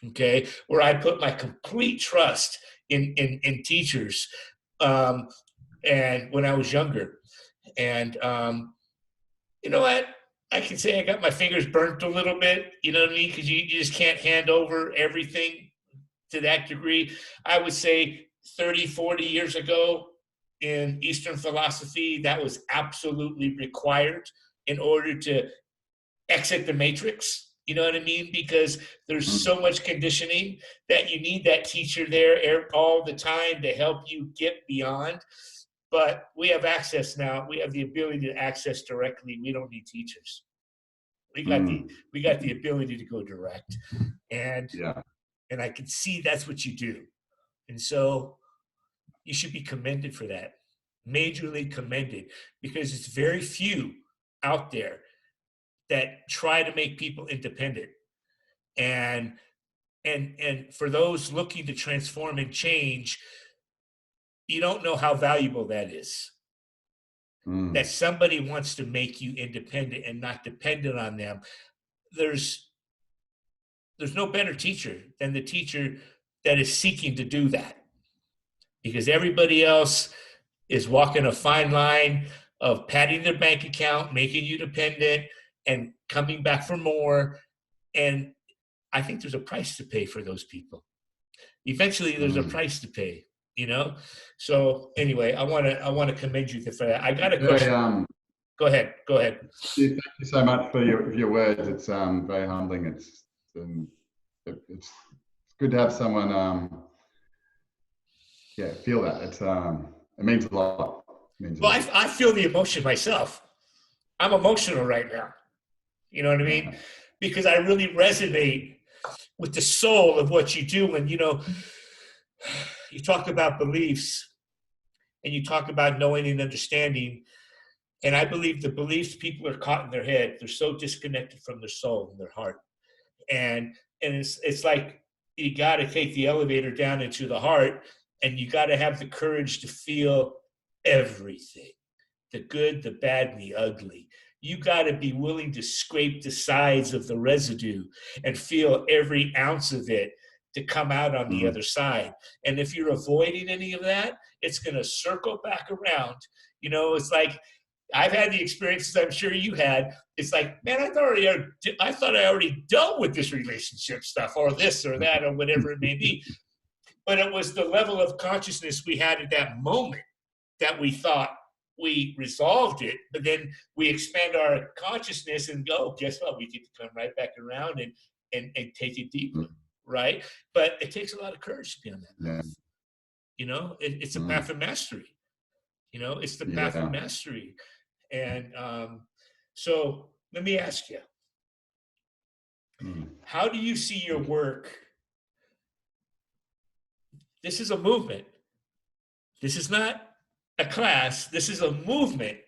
okay, where I put my complete trust in teachers, and when I was younger. And you know what? I can say I got my fingers burnt a little bit, you know what I mean? Because you just can't hand over everything to that degree. I would say 30, 40 years ago in Eastern philosophy, that was absolutely required in order to exit the matrix. You know what I mean? Because there's so much conditioning that you need that teacher there all the time to help you get beyond. But we have access now. We have the ability to access directly. We don't need teachers. We got the ability to go direct. And Yeah. and I can see that's what you do. And so you should be commended for that. Majorly commended, because it's very few out there that try to make people independent. And for those looking to transform and change, you don't know how valuable that is. That somebody wants to make you independent and not dependent on them. There's no better teacher than the teacher that is seeking to do that, because everybody else is walking a fine line of padding their bank account, making you dependent, and coming back for more. And I think there's a price to pay for those people. Eventually, there's a price to pay. So anyway, I want to commend you for that. I got a question. Go ahead. Thank you so much for your words. It's very humbling. It's good to have someone feel that. It means a lot. I feel the emotion myself. I'm emotional right now. You know what I mean? Because I really resonate with the soul of what you do. And you talk about beliefs, and you talk about knowing and understanding. And I believe the beliefs people are caught in their head. They're so disconnected from their soul and their heart. And it's like you got to take the elevator down into the heart, and you got to have the courage to feel everything, the good, the bad, and the ugly. You got to be willing to scrape the sides of the residue and feel every ounce of it to come out on the other side. And if you're avoiding any of that, it's going to circle back around. It's like, I've had the experiences I'm sure you had. It's like, man, I thought I already dealt with this relationship stuff, or this or that, or whatever it may be. But it was the level of consciousness we had at that moment that we thought we resolved it. But then we expand our consciousness and go, guess what? We get to come right back around and take it deeper, right? But it takes a lot of courage to be on that path. It's a path of mastery. It's the path of Yeah. mastery. And so let me ask you, Mm. how do you see your Okay. work? This is a movement. This is not a class. This is a movement.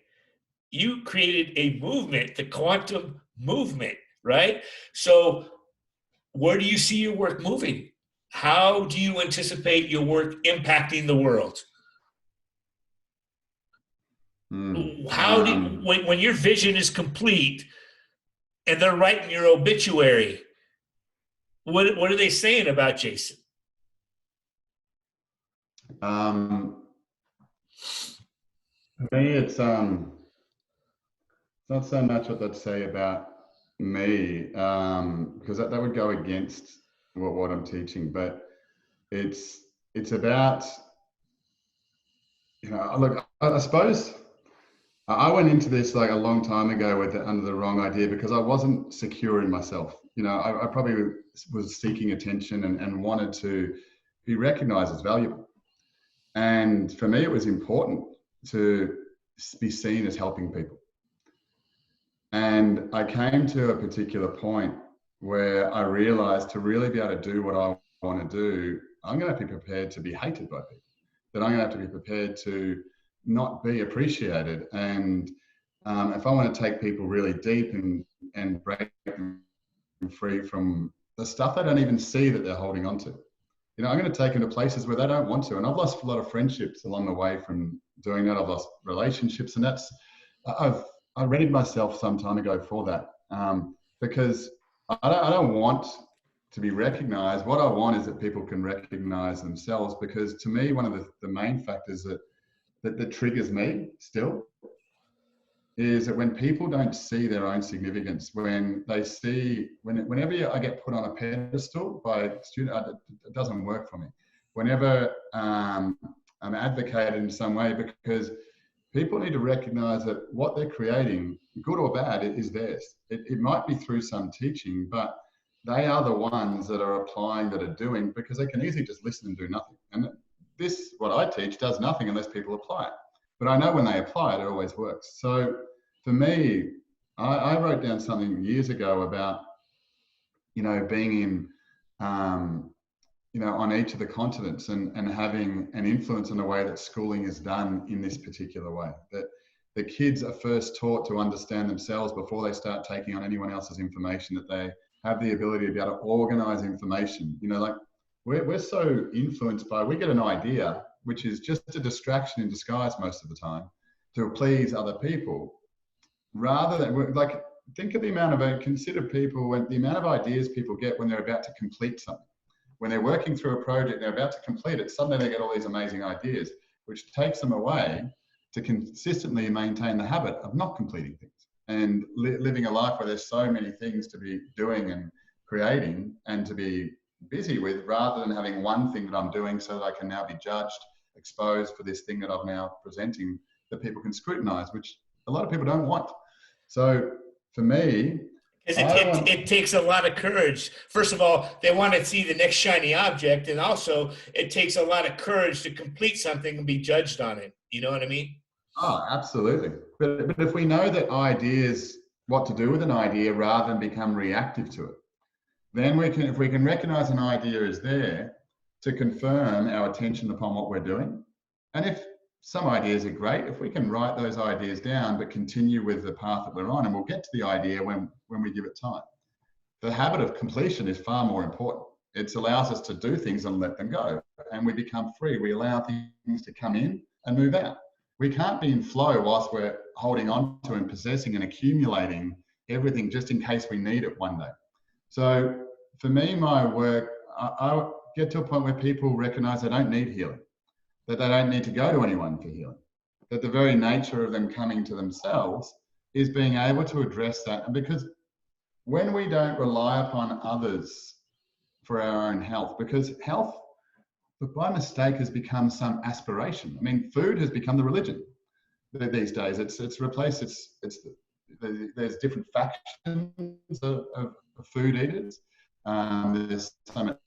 You created a movement, the quantum movement, right? So where do you see your work moving? How do you anticipate your work impacting the world? Mm. How do when your vision is complete and they're writing your obituary, what are they saying about Jason? For me, it's not so much what they'd say about me, because that would go against what I'm teaching. But it's about, look, I suppose I went into this like a long time ago with under the wrong idea because I wasn't secure in myself. I probably was seeking attention and wanted to be recognized as valuable. And for me, it was important to be seen as helping people. And I came to a particular point where I realized to really be able to do what I want to do, I'm going to have to be prepared to be hated by people, that I'm going to have to be prepared to not be appreciated. And if I want to take people really deep and break them free from the stuff they don't even see that they're holding on to, I'm going to take them to places where they don't want to. And I've lost a lot of friendships along the way from doing that. I've lost relationships, and I readied myself some time ago for that, because I don't want to be recognized. What I want is that people can recognize themselves, because to me, one of the main factors that triggers me still is that when people don't see their own significance, when they see, whenever I get put on a pedestal by a student, it doesn't work for me. Whenever I'm advocated in some way, because people need to recognize that what they're creating, good or bad, is theirs. It might be through some teaching, but they are the ones that are applying, that are doing, because they can easily just listen and do nothing. And this, what I teach, does nothing unless people apply it. But I know when they apply it, it always works. So for me, I wrote down something years ago about, being in, on each of the continents and having an influence on the way that schooling is done in this particular way. That the kids are first taught to understand themselves before they start taking on anyone else's information, that they have the ability to be able to organize information. Like we're so influenced by, we get an idea, which is just a distraction in disguise most of the time, to please other people, rather than, like, think of the amount of, consider people, when the amount of ideas people get when they're about to complete something. When they're working through a project, they're about to complete it, suddenly they get all these amazing ideas, which takes them away to consistently maintain the habit of not completing things and living a life where there's so many things to be doing and creating and to be busy with, rather than having one thing that I'm doing so that I can now be judged, exposed for this thing that I'm now presenting that people can scrutinize, which a lot of people don't want. So for me, Because it takes a lot of courage. First of all, they want to see the next shiny object, and also it takes a lot of courage to complete something and be judged on it. You know what I mean? Oh, absolutely. But if we know that ideas, what to do with an idea rather than become reactive to it, then if we can recognize an idea is there to confirm our attention upon what we're doing. And if some ideas are great, if we can write those ideas down, but continue with the path that we're on, and we'll get to the idea when we give it time. The habit of completion is far more important. It allows us to do things and let them go. And we become free. We allow things to come in and move out. We can't be in flow whilst we're holding on to and possessing and accumulating everything just in case we need it one day. So for me, my work, I get to a point where people recognize they don't need healing, that they don't need to go to anyone for healing, that the very nature of them coming to themselves is being able to address that. And because when we don't rely upon others for our own health, because health, by mistake, has become some aspiration. I mean, food has become the religion these days. It's replaced. There's different factions of food eaters. There's so much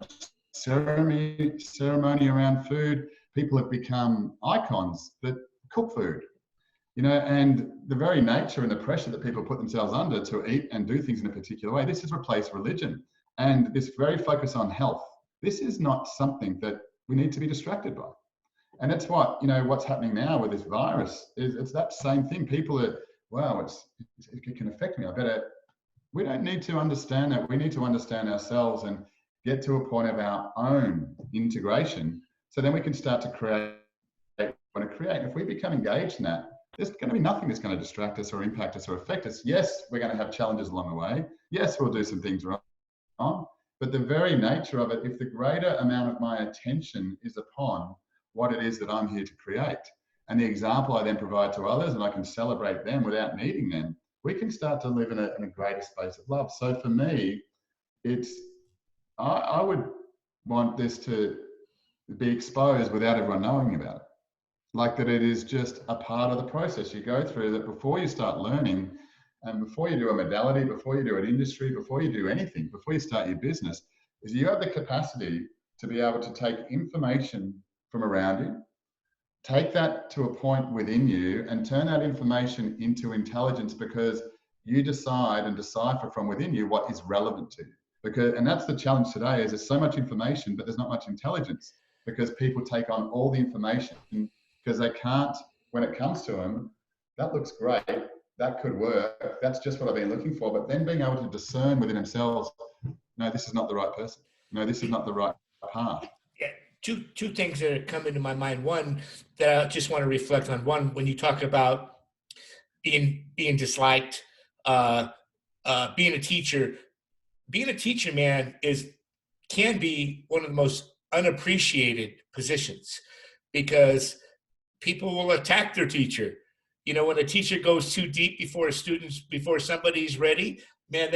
ceremony around food. people have become icons that cook food, you know, and the very nature and the pressure that people put themselves under to eat and do things in a particular way, this has replaced religion. And this very focus on health, this is not something that we need to be distracted by. And that's what, you know, what's happening now with this virus is it's that same thing. People are, wow, it can affect me. We don't need to understand that. We need to understand ourselves and get to a point of our own integration. So then we can start to create. If we become engaged in that, there's going to be nothing that's going to distract us or impact us or affect us. Yes, we're going to have challenges along the way. Yes, we'll do some things wrong. But the very nature of it, if the greater amount of my attention is upon what it is that I'm here to create, and the example I then provide to others, and I can celebrate them without needing them, we can start to live in a greater space of love. So for me, I would want this to be exposed without everyone knowing about it. Like that it is just a part of the process you go through, that before you start learning and before you do a modality, before you do an industry, before you do anything, before you start your business, is you have the capacity to be able to take information from around you, take that to a point within you and turn that information into intelligence, because you decide and decipher from within you what is relevant to you. And that's the challenge today, is there's so much information, but there's not much intelligence, because people take on all the information because they can't, when it comes to them, that looks great, that could work, that's just what I've been looking for. But then being able to discern within themselves, no, this is not the right person. No, this is not the right path. Yeah, two things that are coming to my mind. One that I just want to reflect on. One, when you talk about being disliked, being a teacher, man, can be one of the most unappreciated positions, because people will attack their teacher. You know, when a teacher goes too deep before somebody's ready, man,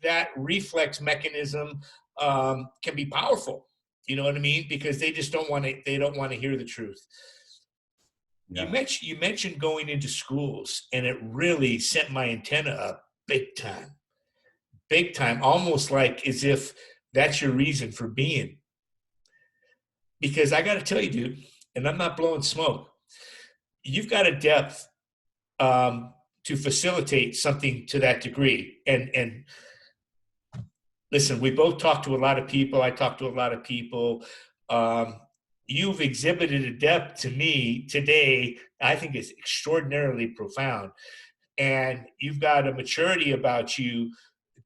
that reflex mechanism can be powerful. You know what I mean? Because they just don't want to hear the truth. Yeah. You mentioned going into schools, and it really sent my antenna up big time, almost like as if that's your reason for being. Because I got to tell you, dude, and I'm not blowing smoke, you've got a depth to facilitate something to that degree. And listen, we both talk to a lot of people. I talk to a lot of people. You've exhibited a depth to me today I think is extraordinarily profound. And you've got a maturity about you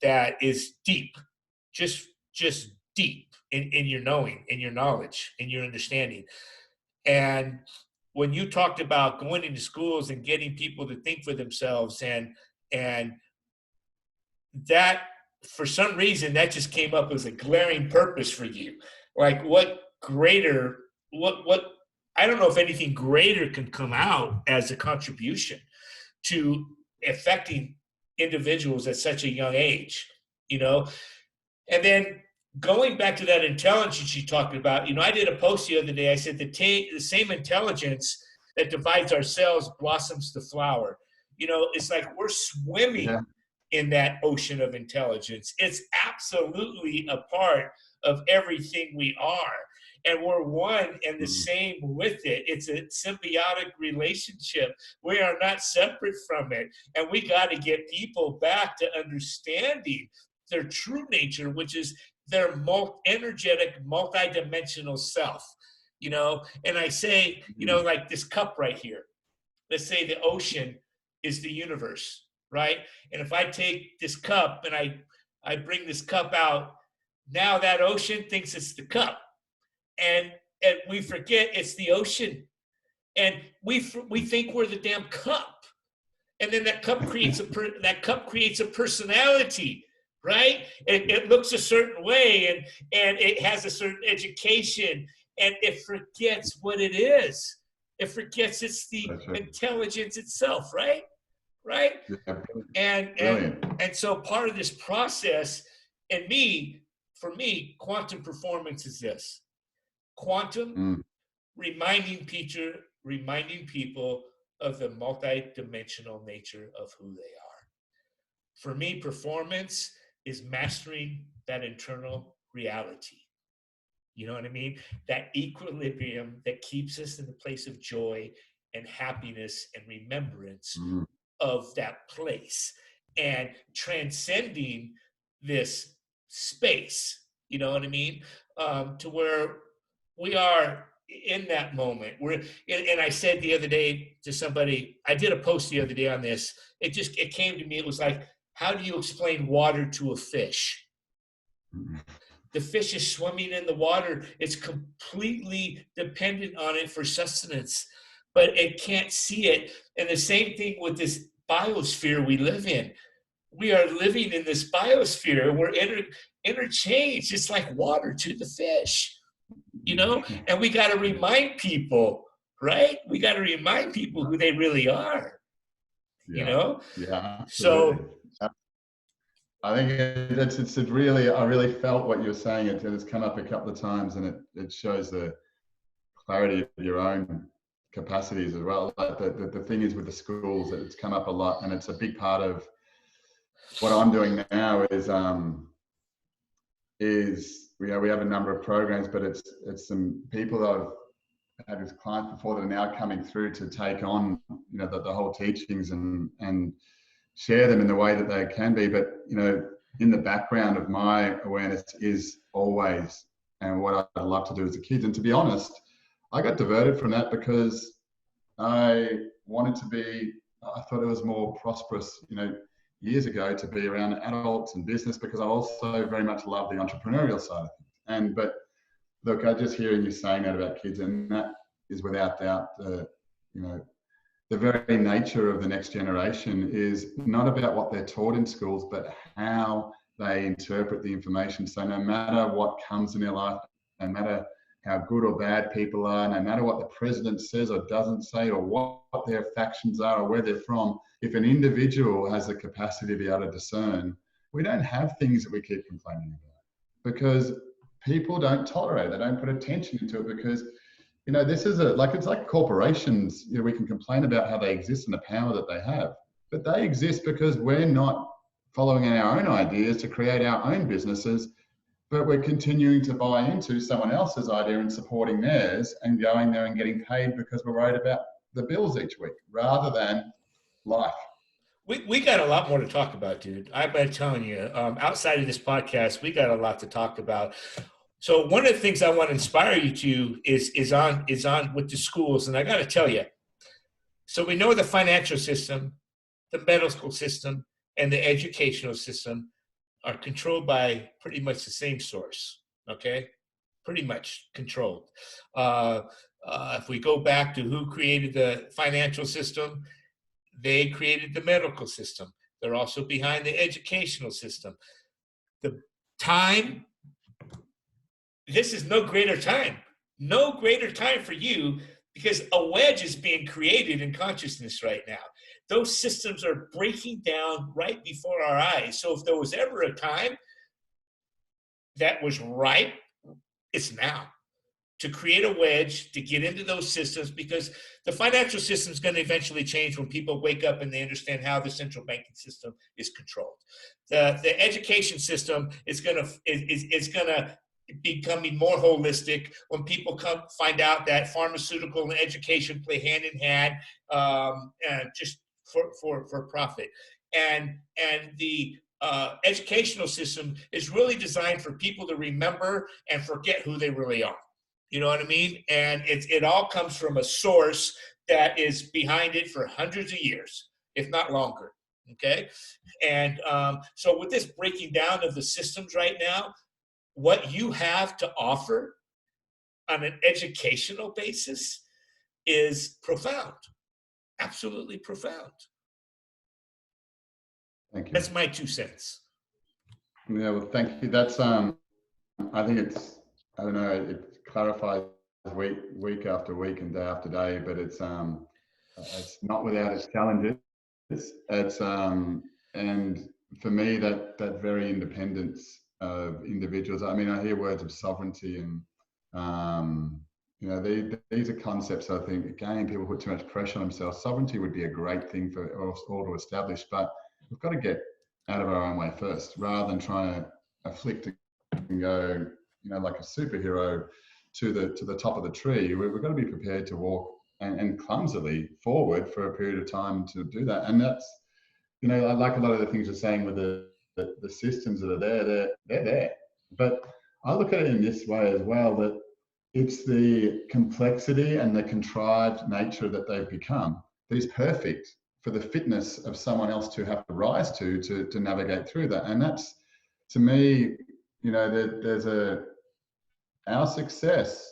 that is deep, just deep in your knowing, in your knowledge, in your understanding. And when you talked about going into schools and getting people to think for themselves, and that, for some reason, that just came up as a glaring purpose for you. Like, what I don't know if anything greater can come out as a contribution to affecting individuals at such a young age, you know? And then going back to that intelligence you talked about, I did a post the other day. I said the same intelligence that divides our cells blossoms the flower. It's like we're swimming in that ocean of intelligence. It's absolutely a part of everything we are. And we're one and the same with it. It's a symbiotic relationship. We are not separate from it. And we got to get people back to understanding their true nature, which is their energetic, multidimensional self. And I say, like this cup right here, let's say the ocean is the universe, right? And if I take this cup and I bring this cup out, now that ocean thinks it's the cup. And we forget it's the ocean. And we think we're the damn cup. And then that cup creates a personality, right? It looks a certain way, and it has a certain education, and it forgets what it is. It forgets it's the intelligence itself, right? Right? Yeah. And so part of this process, for me, quantum performance is this. Quantum reminding people of the multidimensional nature of who they are. For me, performance is mastering that internal reality. You know what I mean? That equilibrium that keeps us in the place of joy and happiness and remembrance Mm. of that place, and transcending this space, you know what I mean? To where we are in that moment. And I said the other day to somebody, I did a post the other day on this. It came to me. It was like, how do you explain water to a fish? The fish is swimming in the water. It's completely dependent on it for sustenance, but it can't see it. And the same thing with this biosphere we live in. We are living in this biosphere. We're interchanged. It's like water to the fish, you know? And we got to remind people, right? We got to remind people who they really are, you Yeah, know? yeah, absolutely. So, I think it's really, I really felt what you're saying. It's come up a couple of times, and it shows the clarity of your own capacities as well. Like the thing is with the schools, that it's come up a lot, and it's a big part of what I'm doing now is we have a number of programs, but it's some people that I've had as clients before that are now coming through to take on, the whole teachings and share them in the way that they can be. But, in the background of my awareness is always, and what I'd love to do as the kids. And to be honest, I got diverted from that because I thought it was more prosperous, years ago, to be around adults and business, because I also very much love the entrepreneurial side of things. But look, I just hearing you saying that about kids, and that is without doubt the very nature of the next generation is not about what they're taught in schools, but how they interpret the information. So no matter what comes in their life, no matter how good or bad people are, no matter what the president says or doesn't say, or what their factions are or where they're from, if an individual has the capacity to be able to discern, we don't have things that we keep complaining about, because people don't tolerate it. They don't put attention into it, because this is it's like corporations. We can complain about how they exist and the power that they have, but they exist because we're not following our own ideas to create our own businesses, but we're continuing to buy into someone else's idea and supporting theirs and going there and getting paid because we're worried about the bills each week rather than life. we got a lot more to talk about, dude. I've been telling you, outside of this podcast, we got a lot to talk about. So one of the things I want to inspire you to is on with the schools, and I got to tell you. So we know the financial system, the medical system, and the educational system are controlled by pretty much the same source. Okay, pretty much controlled. If we go back to who created the financial system, they created the medical system. They're also behind the educational system. The time. This is no greater time for you, because a wedge is being created in consciousness right now. Those systems are breaking down right before our eyes. So if there was ever a time that was ripe, it's now to create a wedge to get into those systems, because the financial system is going to eventually change when people wake up and they understand how the central banking system is controlled. The education system is going to becoming more holistic when people find out that pharmaceutical and education play hand in hand, just for profit. And the educational system is really designed for people to remember and forget who they really are. You know what I mean? And it all comes from a source that is behind it for hundreds of years, if not longer. Okay? And so with this breaking down of the systems right now, what you have to offer on an educational basis is profound. Absolutely profound. Thank you. That's my 2 cents. Yeah, well, thank you. That's I think I don't know, it clarifies week after week and day after day, but it's not without its challenges. It's and for me, that very independence of individuals. I mean, I hear words of sovereignty, and these are concepts. I think, again, people put too much pressure on themselves. Sovereignty would be a great thing for us all to establish, but we've got to get out of our own way first, rather than trying to afflict and go, like a superhero to the top of the tree. We've got to be prepared to walk and clumsily forward for a period of time to do that. And that's, I like a lot of the things you're saying with the systems that are there, they're there. But I look at it in this way as well, that it's the complexity and the contrived nature that they've become that is perfect for the fitness of someone else to have to rise to navigate through that. And that's, to me, our success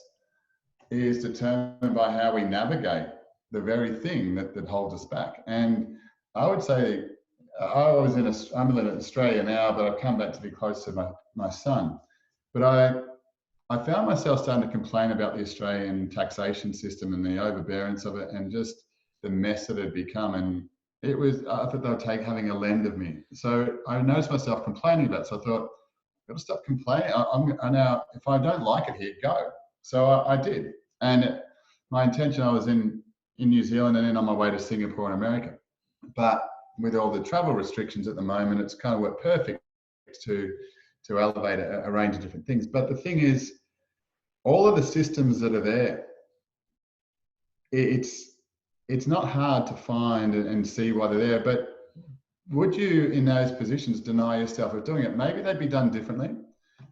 is determined by how we navigate the very thing that holds us back. And I would say, I'm in Australia now, but I've come back to be close to my son. But I found myself starting to complain about the Australian taxation system and the overbearance of it, and just the mess that it had become. And I thought they were having a lend of me. So I noticed myself complaining about it. So I thought, I've got to stop complaining. I now, if I don't like it here, go. So I did. And my intention, I was in New Zealand and then on my way to Singapore and America. But with all the travel restrictions at the moment, it's kind of worked perfect to elevate a range of different things. But the thing is, all of the systems that are there, it's not hard to find and see why they're there. But would you, in those positions, deny yourself of doing it? Maybe they'd be done differently.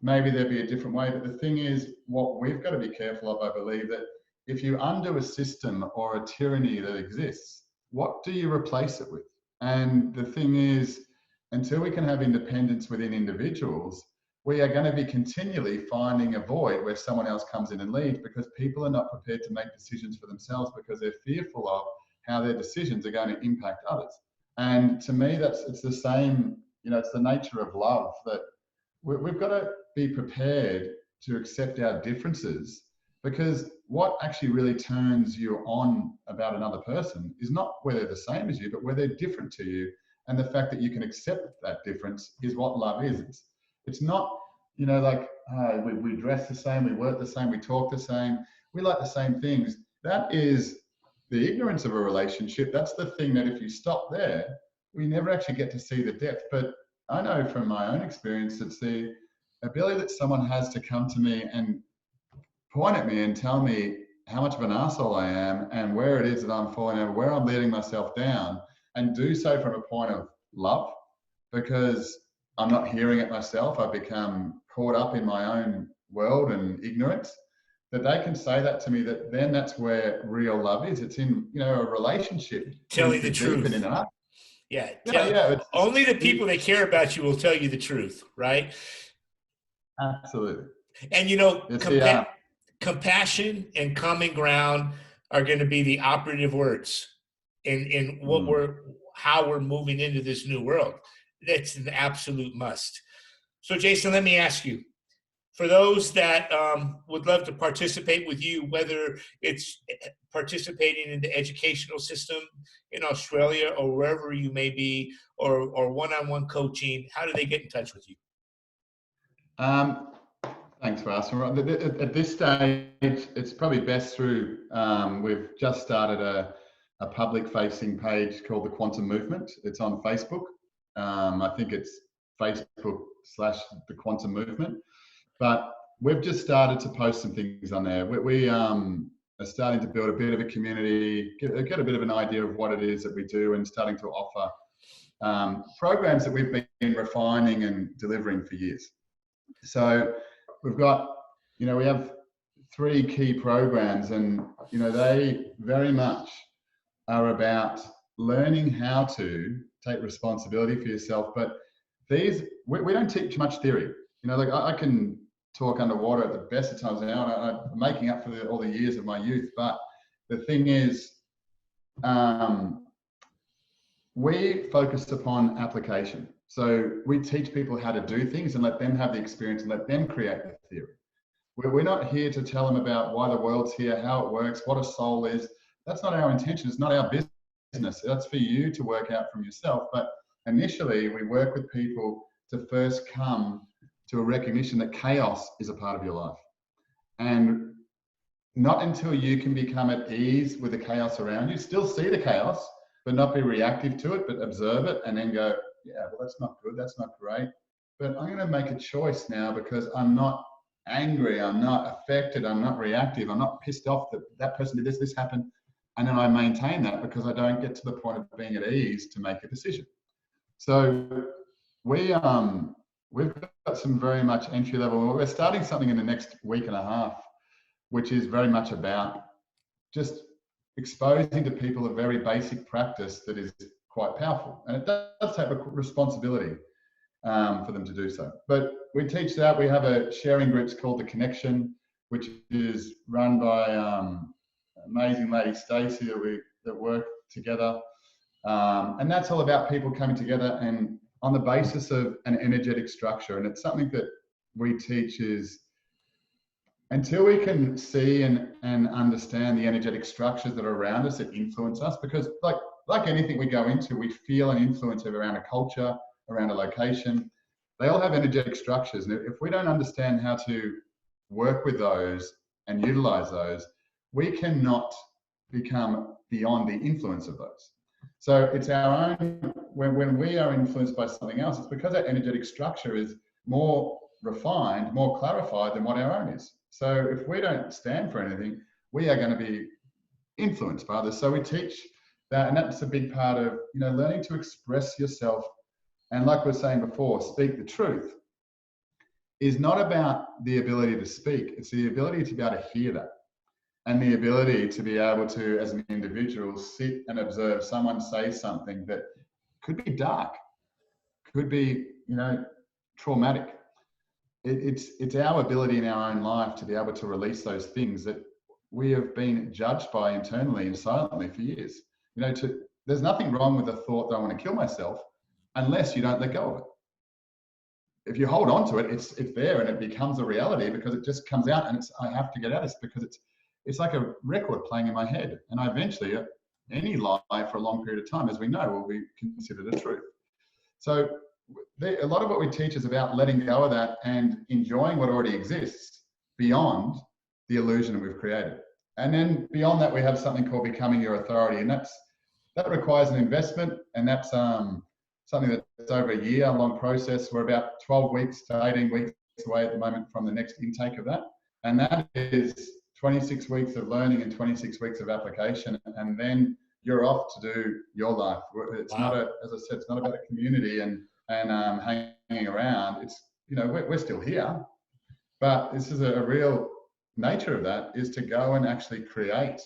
Maybe there'd be a different way. But the thing is, what we've got to be careful of, I believe, that if you undo a system or a tyranny that exists, what do you replace it with? And the thing is, until we can have independence within individuals, we are going to be continually finding a void where someone else comes in and leads, because people are not prepared to make decisions for themselves because they're fearful of how their decisions are going to impact others. And to me, it's the same, it's the nature of love, that we've got to be prepared to accept our differences, because what actually really turns you on about another person is not where they're the same as you, but where they're different to you. And the fact that you can accept that difference is what love is. It's not, like we dress the same, we work the same, we talk the same, we like the same things. That is the ignorance of a relationship. That's the thing that if you stop there, we never actually get to see the depth. But I know from my own experience, it's the ability that someone has to come to me and point at me and tell me how much of an asshole I am and where it is that I'm falling over, where I'm letting myself down, and do so from a point of love, because I'm not hearing it myself. I've become caught up in my own world and ignorance. That they can say that to me, that then that's where real love is. It's in, a relationship. Tell you the truth. Yeah. Only the people that care about you will tell you the truth, right? Absolutely. And compassion and common ground are going to be the operative words in how we're moving into this new world. That's an absolute must. So, Jason, let me ask you, for those that would love to participate with you, whether it's participating in the educational system in Australia or wherever you may be, or one-on-one coaching, how do they get in touch with you? Thanks for asking. At this stage, it's probably best through, we've just started a public-facing page called The Quantum Movement. It's on Facebook. I think it's Facebook/The Quantum Movement. But we've just started to post some things on there. We are starting to build a bit of a community, get a bit of an idea of what it is that we do, and starting to offer programs that we've been refining and delivering for years. So we've got, we have 3 key programs, and, they very much are about learning how to take responsibility for yourself. But these, we don't teach much theory. I can talk underwater at the best of times now, and I'm making up for all the years of my youth. But the thing is, we focus upon application. So we teach people how to do things and let them have the experience and let them create the theory. We're not here to tell them about why the world's here, how it works, what a soul is. That's not our intention. It's not our business. That's for you to work out from yourself. But initially, we work with people to first come to a recognition that chaos is a part of your life. And not until you can become at ease with the chaos around you, still see the chaos, but not be reactive to it, but observe it and then go, yeah, well, that's not good, that's not great. But I'm going to make a choice now, because I'm not angry, I'm not affected, I'm not reactive, I'm not pissed off that that person did this, this happened. And then I maintain that because I don't get to the point of being at ease to make a decision. So we've got some very much entry level. We're starting something in the next week and a half, which is very much about just exposing to people a very basic practice that is quite powerful. And it does take responsibility for them to do so. But we teach that. We have a sharing group called The Connection, which is run by amazing lady Stacey that work together. And that's all about people coming together and on the basis of an energetic structure. And it's something that we teach is until we can see and understand the energetic structures that are around us that influence us, because like anything we go into, we feel an influence around a culture, around a location. They all have energetic structures. And if we don't understand how to work with those and utilize those, we cannot become beyond the influence of those. So it's our own, when we are influenced by something else, it's because that energetic structure is more refined, more clarified than what our own is. So if we don't stand for anything, we are going to be influenced by others. So we teach that, and that's a big part of, learning to express yourself. And like we were saying before, speak the truth is not about the ability to speak. It's the ability to be able to hear that. And the ability to be able to, as an individual, sit and observe someone say something that could be dark, could be, traumatic. It's our ability in our own life to be able to release those things that we have been judged by internally and silently for years. There's nothing wrong with the thought that I want to kill myself unless you don't let go of it. If you hold on to it, it's there and it becomes a reality because it just comes out and I have to get at it because it's like a record playing in my head. And eventually, any lie for a long period of time, as we know, will be considered a truth. So a lot of what we teach is about letting go of that and enjoying what already exists beyond the illusion that we've created. And then beyond that, we have something called becoming your authority. And that requires an investment. And that's something that's over a year-long process. We're about 12 weeks to 18 weeks away at the moment from the next intake of that. And that is 26 weeks of learning and 26 weeks of application. And then you're off to do your life. It's not as I said, it's not about a community and hanging around. It's, we're still here, but this is a real nature of that is to go and actually create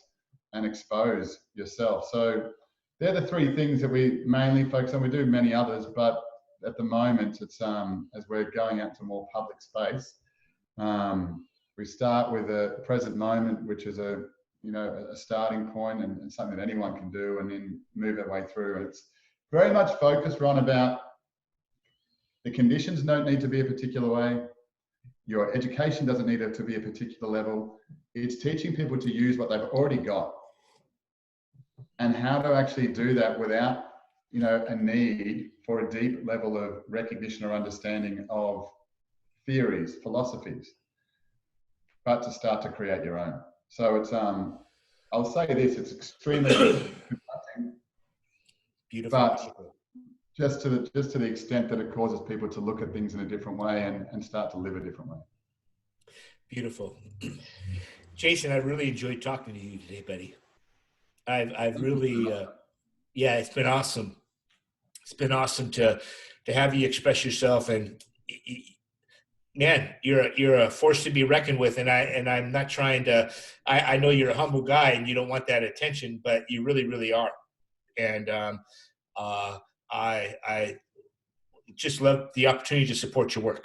and expose yourself. So they're the three things that we mainly focus on. We do many others, but at the moment it's as we're going out to more public space, we start with a present moment, which is a starting point and something that anyone can do, and then move their way through. And it's very much focused on about the conditions don't need to be a particular way. Your education doesn't need to be a particular level. It's teaching people to use what they've already got and how to actually do that without, a need for a deep level of recognition or understanding of theories, philosophies, but to start to create your own. So it's, I'll say this, it's extremely beautiful. But just to the extent that it causes people to look at things in a different way and start to live a different way. Beautiful. Jason, I really enjoyed talking to you today, buddy. I've really, it's been awesome. It's been awesome to have you express yourself, and man, you're a force to be reckoned with. And I'm not trying to, I know you're a humble guy and you don't want that attention, but you really, really are. And, I just love the opportunity to support your work.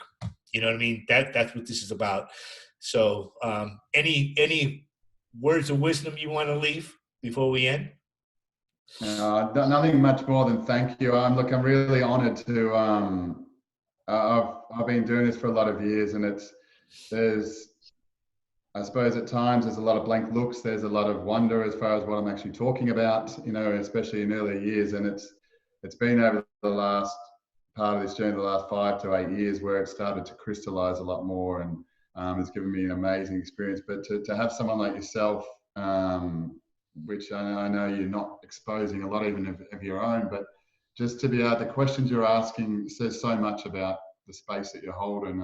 You know what I mean? That's what this is about. So, any words of wisdom you want to leave before we end? Nothing much more than thank you. I'm really honored to, I've been doing this for a lot of years, and I suppose at times there's a lot of blank looks. There's a lot of wonder as far as what I'm actually talking about, especially in earlier years. And it's been over the last part of this journey, the last 5 to 8 years, where it started to crystallize a lot more, and it's given me an amazing experience. But to have someone like yourself, which I know you're not exposing a lot even of your own, but just to be able, the questions you're asking says so much about the space that you hold and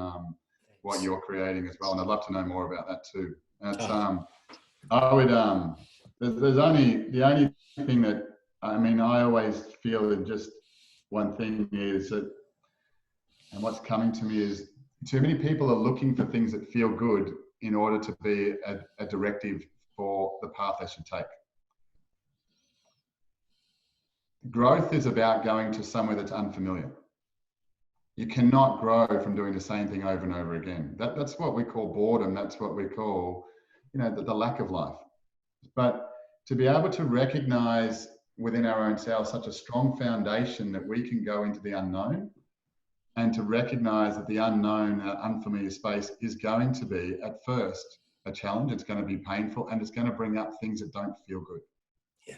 what you're creating as well. And I'd love to know more about that too. That's, Oh, I would, there's only, the only thing that, I mean, I always feel that just one thing is that, and what's coming to me is too many people are looking for things that feel good in order to be a directive for the path they should take. Growth is about going to somewhere that's unfamiliar. You cannot grow from doing the same thing over and over again. That's what we call boredom. That's what we call, you know, the lack of life. But to be able to recognize within our own selves such a strong foundation that we can go into the unknown, and to recognize that the unknown, unfamiliar space is going to be at first a challenge. It's going to be painful, and it's going to bring up things that don't feel good. yeah.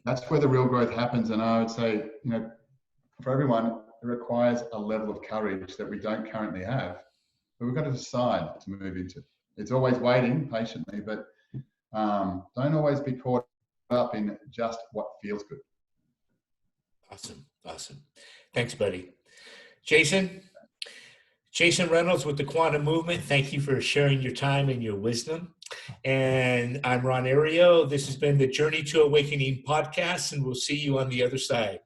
That's where the real growth happens. And I would say, you know, for everyone, it requires a level of courage that we don't currently have, but we've got to decide to move into. It's always waiting patiently, but don't always be caught up in just what feels good. Awesome. Awesome. Thanks, buddy. Jason Reynolds with the Quantum Movement. Thank you for sharing your time and your wisdom. And I'm Ron Ario. This has been the Journey to Awakening podcast, and we'll see you on the other side.